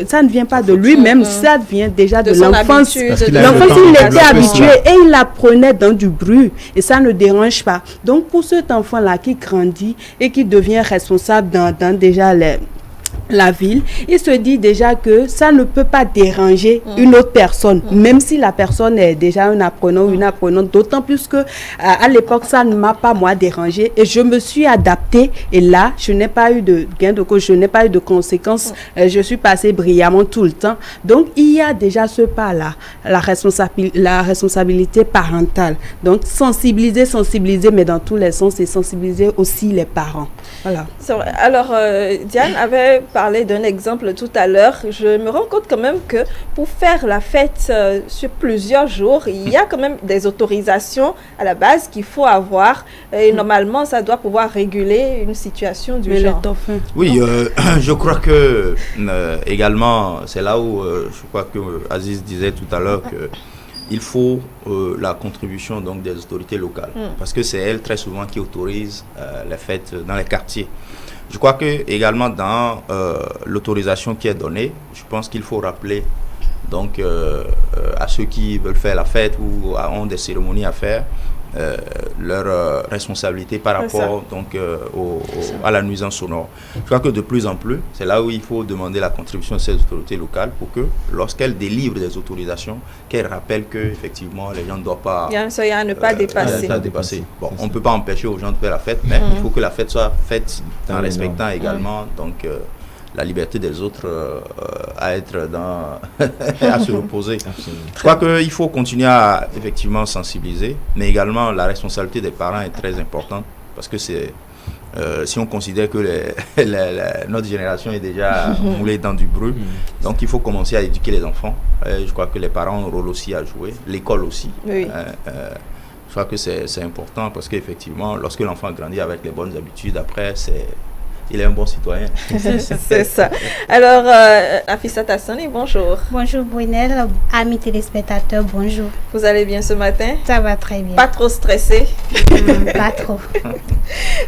ça ne vient pas de lui-même, ça vient déjà de l'enfance. L'enfance, il était habitué et il apprenait dans du bruit, et ça ne dérange pas. Donc pour cet enfant-là qui grandit et qui devient responsable dans déjà la ville, il se dit déjà que ça ne peut pas déranger une autre personne, même si la personne est déjà un apprenant ou une apprenante, d'autant plus que à l'époque, ça ne m'a pas moi dérangé et je me suis adaptée, et là, je n'ai pas eu de gain de cause, je n'ai pas eu de conséquences, je suis passée brillamment tout le temps. Donc, il y a déjà ce pas-là, la responsabilité parentale. Donc, sensibiliser, mais dans tous les sens, et sensibiliser aussi les parents. Voilà. Alors, Diane avait parlé d'un exemple tout à l'heure. Je me rends compte quand même que pour faire la fête sur plusieurs jours, il y a quand même des autorisations à la base qu'il faut avoir. Et normalement, ça doit pouvoir réguler une situation du genre. Oui, je crois que également, c'est là où je crois que Aziz disait tout à l'heure que il faut la contribution donc des autorités locales, parce que c'est elles très souvent qui autorisent les fêtes dans les quartiers. Je crois que également dans l'autorisation qui est donnée, je pense qu'il faut rappeler donc à ceux qui veulent faire la fête ou ont des cérémonies à faire, leur responsabilité par rapport donc à la nuisance sonore. Je crois que de plus en plus, c'est là où il faut demander la contribution de ces autorités locales pour que lorsqu'elles délivrent des autorisations, qu'elles rappellent que effectivement les gens ne doivent pas. Il y a un seuil à ne pas dépasser. Bon, on ne peut pas empêcher aux gens de faire la fête, mais il faut que la fête soit faite en respectant également donc la liberté des autres à être à se reposer. Absolument. Je crois qu'il faut continuer à effectivement sensibiliser, mais également la responsabilité des parents est très importante, parce que c'est si on considère que notre génération est déjà moulée dans du bruit, donc il faut commencer à éduquer les enfants. Je crois que les parents ont un rôle aussi à jouer, l'école aussi. Oui. Je crois que c'est important, parce qu'effectivement, lorsque l'enfant grandit avec les bonnes habitudes, après, il est un bon citoyen. C'est ça. Alors, Nafissa Tassoni, bonjour. Bonjour Brunel, amis téléspectateurs, bonjour. Vous allez bien ce matin? Ça va très bien. Pas trop stressé? Pas trop.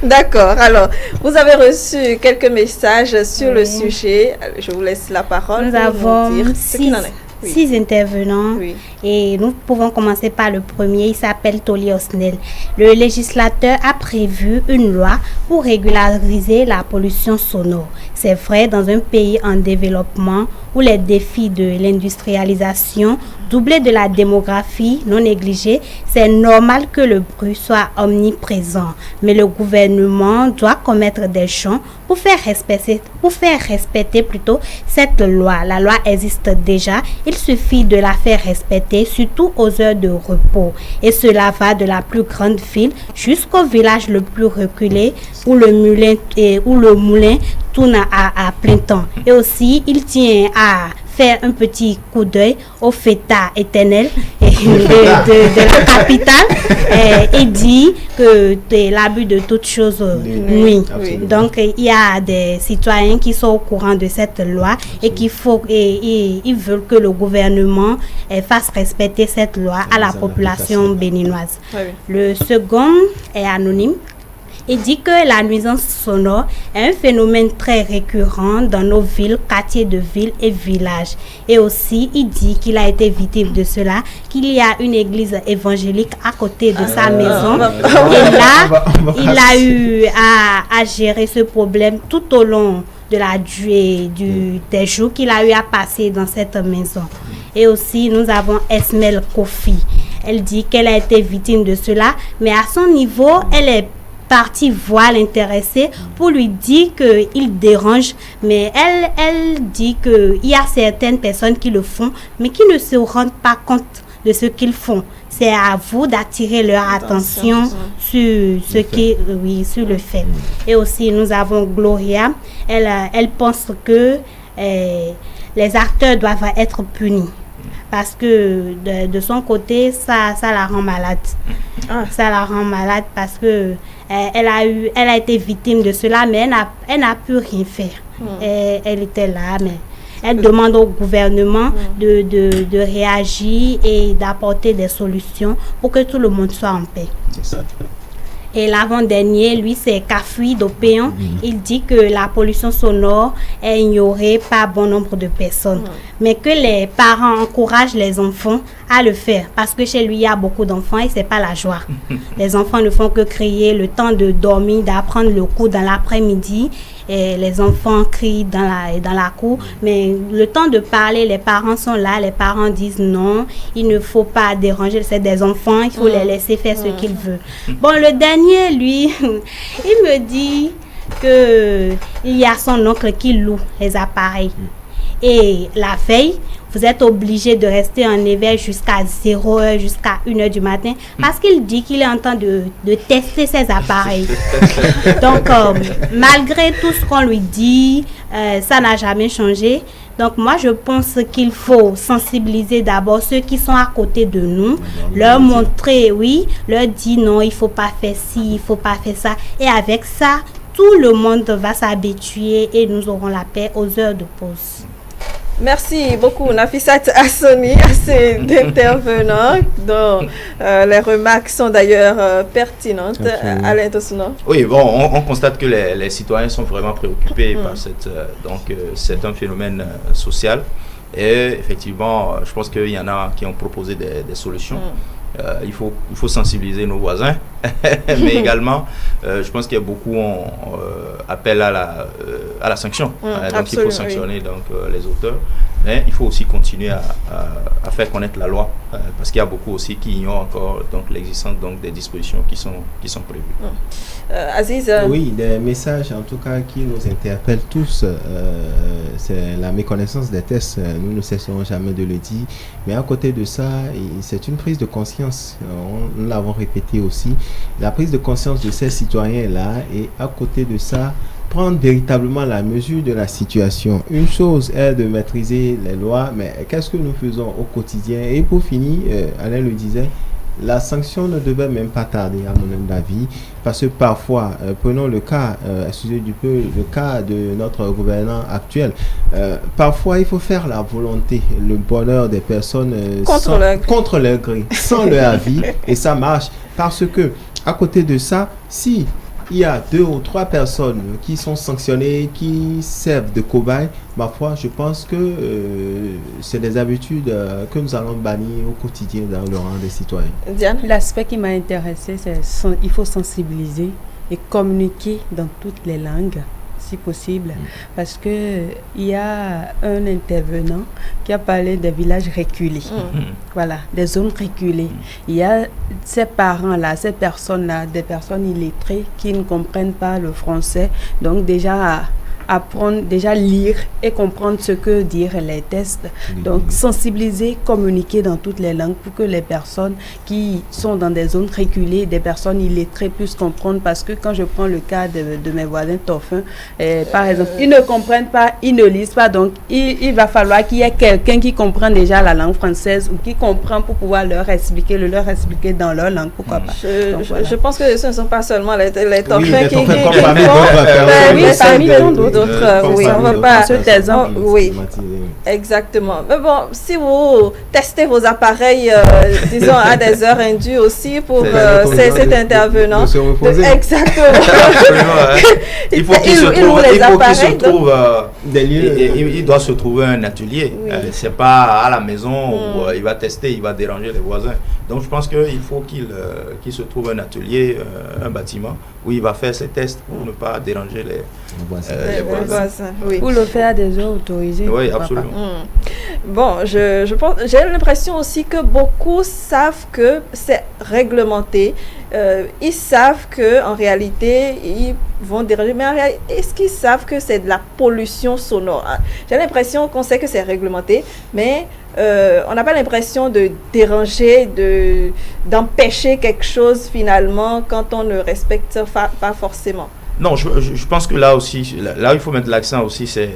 D'accord. Alors, vous avez reçu quelques messages sur le sujet. Je vous laisse la parole. Nous avons dire ce qu'il en est. 6 intervenants et nous pouvons commencer par le premier. Il s'appelle Toli Osnel. Le législateur a prévu une loi pour régulariser la pollution sonore. C'est vrai, dans un pays en développement où les défis de l'industrialisation doublés de la démographie non négligée, c'est normal que le bruit soit omniprésent. Mais le gouvernement doit commettre des champs pour faire respecter cette loi. La loi existe déjà, il suffit de la faire respecter, surtout aux heures de repos. Et cela va de la plus grande ville jusqu'au village le plus reculé où le moulin tourne à plein temps. Et aussi, il tient à faire un petit coup d'œil au fêta éternel de la capitale et dit que l'abus de toutes choses nuit. Donc il y a des citoyens qui sont au courant de cette loi et ils veulent que le gouvernement fasse respecter cette loi à la population béninoise. Le second est anonyme. Il dit que la nuisance sonore est un phénomène très récurrent dans nos villes, quartiers de villes et villages. Et aussi, il dit qu'il a été victime de cela, qu'il y a une église évangélique à côté de sa maison. Et là, il a eu à gérer ce problème tout au long de la durée des jours qu'il a eu à passer dans cette maison. Et aussi, nous avons Esmel Kofi. Elle dit qu'elle a été victime de cela, mais à son niveau, elle est partie voir l'intéressé pour lui dire qu'il dérange, mais elle dit qu'il y a certaines personnes qui le font, mais qui ne se rendent pas compte de ce qu'ils font. C'est à vous d'attirer leur attention sur sur le fait. Et aussi, nous avons Gloria. Elle pense que les acteurs doivent être punis. Parce que de son côté, ça la rend malade. Ça la rend malade parce que elle a été victime de cela, mais elle n'a pu rien faire. Elle était là, mais elle demande au gouvernement de réagir et d'apporter des solutions pour que tout le monde soit en paix. Et l'avant-dernier, lui, c'est Kafui d'Opéon. Il dit que la pollution sonore est ignorée par bon nombre de personnes. Mais que les parents encouragent les enfants à le faire. Parce que chez lui, il y a beaucoup d'enfants et c'est pas la joie. Les enfants ne font que crier le temps de dormir, d'apprendre le cours dans l'après-midi. Et les enfants crient dans la cour. Mais le temps de parler, les parents sont là. Les parents disent non, il ne faut pas déranger. C'est des enfants, il faut les laisser faire ce qu'ils veulent. Bon, le dernier, lui, il me dit qu'il y a son oncle qui loue les appareils. Et la veille, vous êtes obligé de rester en éveil jusqu'à 0h, jusqu'à 1h du matin, parce qu'il dit qu'il est en train de tester ses appareils. Donc, malgré tout ce qu'on lui dit, ça n'a jamais changé. Donc, moi, je pense qu'il faut sensibiliser d'abord ceux qui sont à côté de nous, leur montrer, leur dire non, il ne faut pas faire ci, il ne faut pas faire ça. Et avec ça, tout le monde va s'habituer et nous aurons la paix aux heures de pause. Merci beaucoup, Nafissat Assoni, à ces intervenants dont les remarques sont d'ailleurs pertinentes. Alain Tosuno. Oui, bon, on constate que les citoyens sont vraiment préoccupés par cette... donc, c'est un phénomène social. Et effectivement, je pense qu'il y en a qui ont proposé des solutions. Il faut sensibiliser nos voisins, mais également, je pense qu'il y a beaucoup appel à la sanction. Donc, il faut sanctionner les auteurs. Mais il faut aussi continuer à faire connaître la loi, parce qu'il y a beaucoup aussi qui ignorent encore l'existence des dispositions qui sont prévues. Aziz Oui, des messages en tout cas qui nous interpellent tous, c'est la méconnaissance des tests, nous ne cesserons jamais de le dire, mais à côté de ça, c'est une prise de conscience, nous l'avons répété aussi, la prise de conscience de ces citoyens-là, et à côté de ça, prendre véritablement la mesure de la situation. Une chose est de maîtriser les lois, mais qu'est-ce que nous faisons au quotidien? Et pour finir, Alain le disait, la sanction ne devait même pas tarder, à mon avis, parce que parfois, prenons le cas, excusez du peu, le cas de notre gouvernant actuel, parfois il faut faire la volonté, le bonheur des personnes contre leur gré, sans leur avis, et ça marche, parce que à côté de ça, si il y a 2 ou 3 personnes qui sont sanctionnées, qui servent de cobayes, ma foi, je pense que c'est des habitudes que nous allons bannir au quotidien dans le rang des citoyens. Diane? L'aspect qui m'a intéressé, c'est qu'il faut sensibiliser et communiquer dans toutes les langues, si possible, parce que il y a un intervenant qui a parlé des villages reculés, voilà, des zones reculées. Il y a ces parents-là, ces personnes-là, des personnes illettrées qui ne comprennent pas le français, donc déjà apprendre, déjà lire et comprendre ce que dire les tests. Donc sensibiliser, communiquer dans toutes les langues pour que les personnes qui sont dans des zones reculées, des personnes illettrées puissent comprendre, parce que quand je prends le cas de mes voisins Toffin, par exemple, ils ne comprennent pas, ils ne lisent pas, donc il va falloir qu'il y ait quelqu'un qui comprend déjà la langue française ou qui comprend pour pouvoir leur expliquer dans leur langue, pourquoi pas. Je pense que ce ne sont pas seulement les Toffins qui parmi d'autres. Oui, on va pas se taire. Oui, exactement. Mais bon, si vous testez vos appareils, disons à des heures indues aussi pour cet intervenant, exactement. Il faut qu'il se trouve des lieux. Il doit se trouver un atelier. C'est pas à la maison où il va tester, il va déranger les voisins. Donc je pense qu'il faut qu'il se trouve un atelier, un bâtiment où il va faire ses tests pour ne pas déranger les voisins. Oui. Ou le faire à des heures autorisées. Oui, absolument. Bon, je pense, j'ai l'impression aussi que beaucoup savent que c'est réglementé. Ils savent que en réalité, ils vont déranger. Mais en réalité, est-ce qu'ils savent que c'est de la pollution sonore? J'ai l'impression qu'on sait que c'est réglementé, mais on n'a pas l'impression de déranger, d'empêcher quelque chose finalement quand on ne respecte pas forcément. Non, je pense que là aussi, là où il faut mettre l'accent aussi, c'est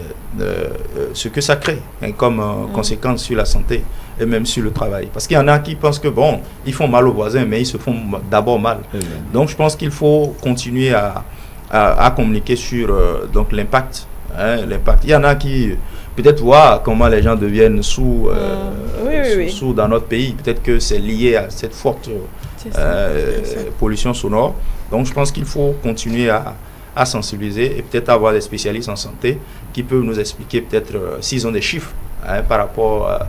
ce que ça crée comme conséquence sur la santé et même sur le travail. Parce qu'il y en a qui pensent que, bon, ils font mal aux voisins, mais ils se font d'abord mal. Donc, je pense qu'il faut continuer à communiquer sur l'impact. L'impact. Il y en a qui, peut-être, voient comment les gens deviennent sous dans notre pays. Peut-être que c'est lié à cette forte pollution sonore. Donc, je pense qu'il faut continuer à sensibiliser et peut-être avoir des spécialistes en santé qui peuvent nous expliquer peut-être s'ils ont des chiffres par rapport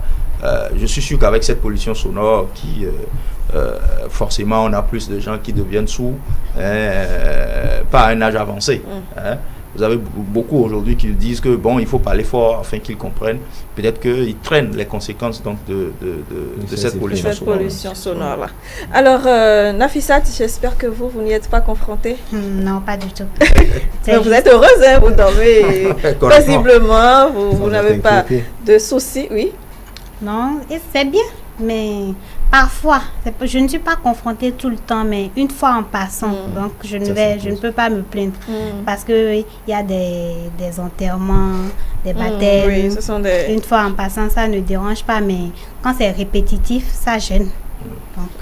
je suis sûr qu'avec cette pollution sonore forcément on a plus de gens qui deviennent sourds pas à un âge avancé. Vous avez beaucoup aujourd'hui qui disent que bon, il faut parler fort afin qu'ils comprennent. Peut-être qu'ils traînent les conséquences donc de cette pollution sonore là. Alors, Nafissat, j'espère que vous n'y êtes pas confrontés. Non, pas du tout. Vous êtes heureuse, hein, vous dormez paisiblement, vous n'avez pas de soucis, oui? Non, c'est bien, mais parfois, je ne suis pas confrontée tout le temps, mais une fois en passant, donc je ne peux pas me plaindre parce que il y a des enterrements, des baptêmes. Oui, ce sont des... Une fois en passant, ça ne dérange pas, mais quand c'est répétitif, ça gêne.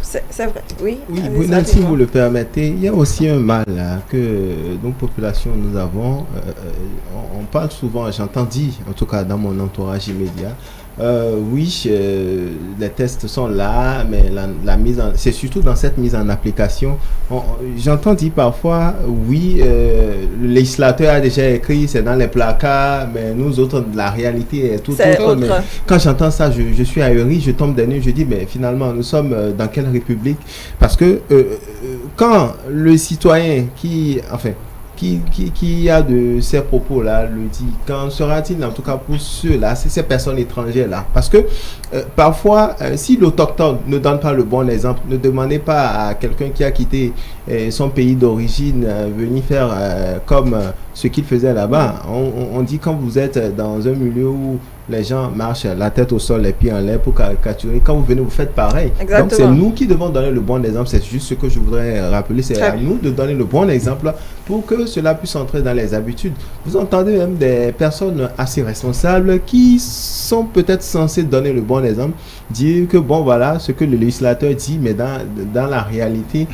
C'est vrai, oui. Oui, si vous le permettez, il y a aussi un mal là, que nos populations, nous avons. On parle souvent, j'entends dire, en tout cas dans mon entourage immédiat, les tests sont là, mais c'est surtout dans cette mise en application. J'entends dire parfois, le législateur a déjà écrit, c'est dans les placards, mais nous autres, la réalité est tout autre. Mais quand j'entends ça, je suis ahuri, je tombe des nues, je dis, mais finalement, nous sommes dans quelle république? Parce que quand le citoyen qui a de ces propos-là le dit, quand sera-t-il en tout cas pour ceux-là, ces personnes étrangères-là? Parce que parfois, si l'autochtone ne donne pas le bon exemple, ne demandez pas à quelqu'un qui a quitté son pays d'origine venir faire comme ce qu'il faisait là-bas. On dit quand vous êtes dans un milieu où les gens marchent la tête au sol, les pieds en l'air pour caricaturer. Quand vous venez, vous faites pareil. Exactement. Donc, c'est nous qui devons donner le bon exemple. C'est juste ce que je voudrais rappeler. C'est à nous de donner le bon exemple pour que cela puisse entrer dans les habitudes. Vous entendez même des personnes assez responsables qui sont peut-être censées donner le bon exemple, dire que bon, voilà, ce que le législateur dit, mais dans la réalité,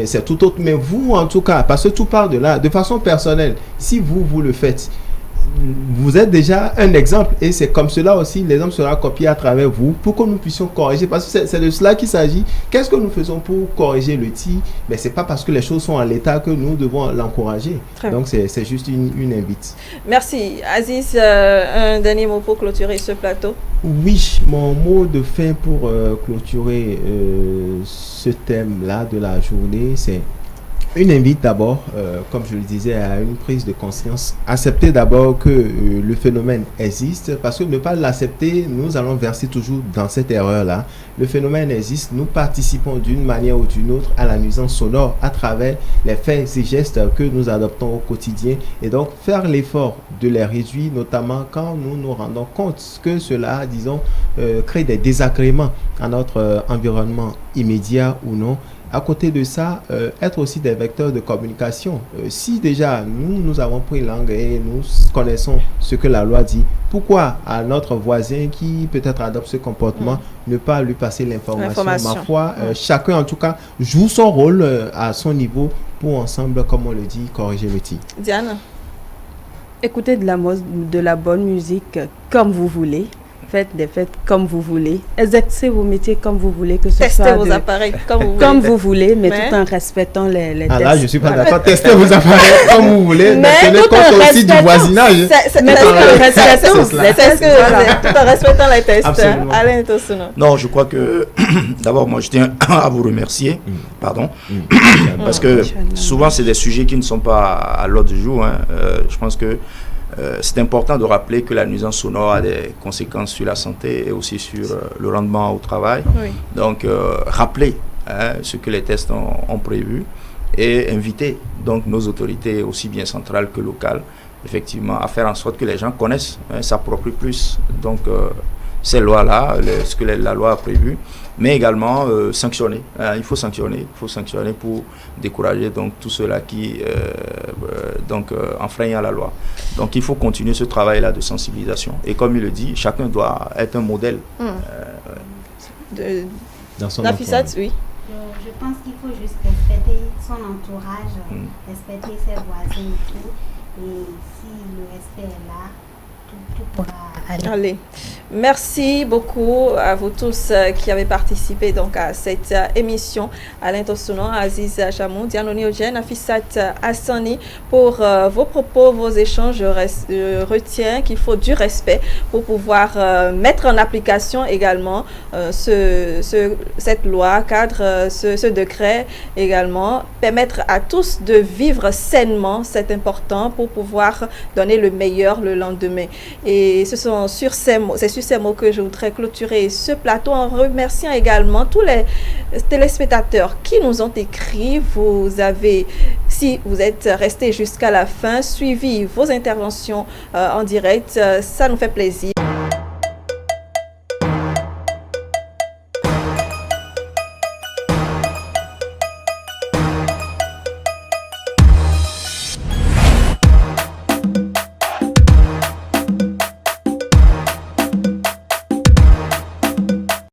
c'est tout autre. Mais vous, en tout cas, parce que tout part de là, de façon personnelle, si vous le faites, vous êtes déjà un exemple et c'est comme cela aussi l'exemple sera copié à travers vous pour que nous puissions corriger, parce que c'est de cela qu'il s'agit. Qu'est-ce que nous faisons pour corriger le tir? Mais c'est pas parce que les choses sont en l'état que nous devons l'encourager. Donc c'est juste une invite. Merci. Aziz, un dernier mot pour clôturer ce plateau? Oui, mon mot de fin pour clôturer ce thème-là de la journée, c'est une invite d'abord, comme je le disais, à une prise de conscience. Accepter d'abord que le phénomène existe, parce que ne pas l'accepter, nous allons verser toujours dans cette erreur-là. Le phénomène existe, nous participons d'une manière ou d'une autre à la nuisance sonore à travers les faits et gestes que nous adoptons au quotidien. Et donc, faire l'effort de les réduire, notamment quand nous nous rendons compte que cela, disons, crée des désagréments à notre environnement immédiat ou non. À côté de ça, être aussi des vecteurs de communication. Si déjà nous avons pris langue et nous connaissons ce que la loi dit, pourquoi à notre voisin qui peut-être adopte ce comportement ne pas lui passer l'information? Ma foi, chacun en tout cas joue son rôle à son niveau pour ensemble, comme on le dit, corriger le tir. Diane? Écoutez de la bonne musique comme vous voulez. Faites des fêtes comme vous voulez, exercez vos métiers comme vous voulez, que ce testez soit vos appareils comme vous voulez, mais tout en respectant les tests. Là, je suis pas d'accord. Testez vos appareils comme vous voulez, mais tenez compte aussi du voisinage. Tout en respectant les tests. Alain Tossuno. Non, je crois que d'abord, moi, je tiens à vous remercier, parce que souvent, c'est des sujets qui ne sont pas à l'ordre du jour. Je pense que c'est important de rappeler que la nuisance sonore a des conséquences sur la santé et aussi sur le rendement au travail. Oui. Donc, rappeler ce que les tests ont prévu et inviter donc nos autorités aussi bien centrales que locales, effectivement, à faire en sorte que les gens connaissent, s'approprient plus donc ces lois-là, ce que la loi a prévu, mais également sanctionner. Il faut sanctionner pour décourager donc tous ceux-là qui enfreignent la loi. Donc il faut continuer ce travail-là de sensibilisation. Et comme il le dit, chacun doit être un modèle. Dans son Nafissat, oui. Je pense qu'il faut juste respecter son entourage, respecter ses voisins et tout. Et si le respect est là, tout pourra aller. Allez. Merci beaucoup à vous tous qui avez participé donc à cette émission. Alain Tossuno, Aziz Chamou, Dianoni Eugène, Nafissat Hassani pour vos propos, vos échanges. Je retiens qu'il faut du respect pour pouvoir mettre en application également cette loi cadre, ce décret également. Permettre à tous de vivre sainement, c'est important pour pouvoir donner le meilleur le lendemain. Et ce sont sur ces mots, ces mots que je voudrais clôturer ce plateau en remerciant également tous les téléspectateurs qui nous ont écrit. Vous avez, si vous êtes restés jusqu'à la fin, suivi vos interventions en direct, ça nous fait plaisir.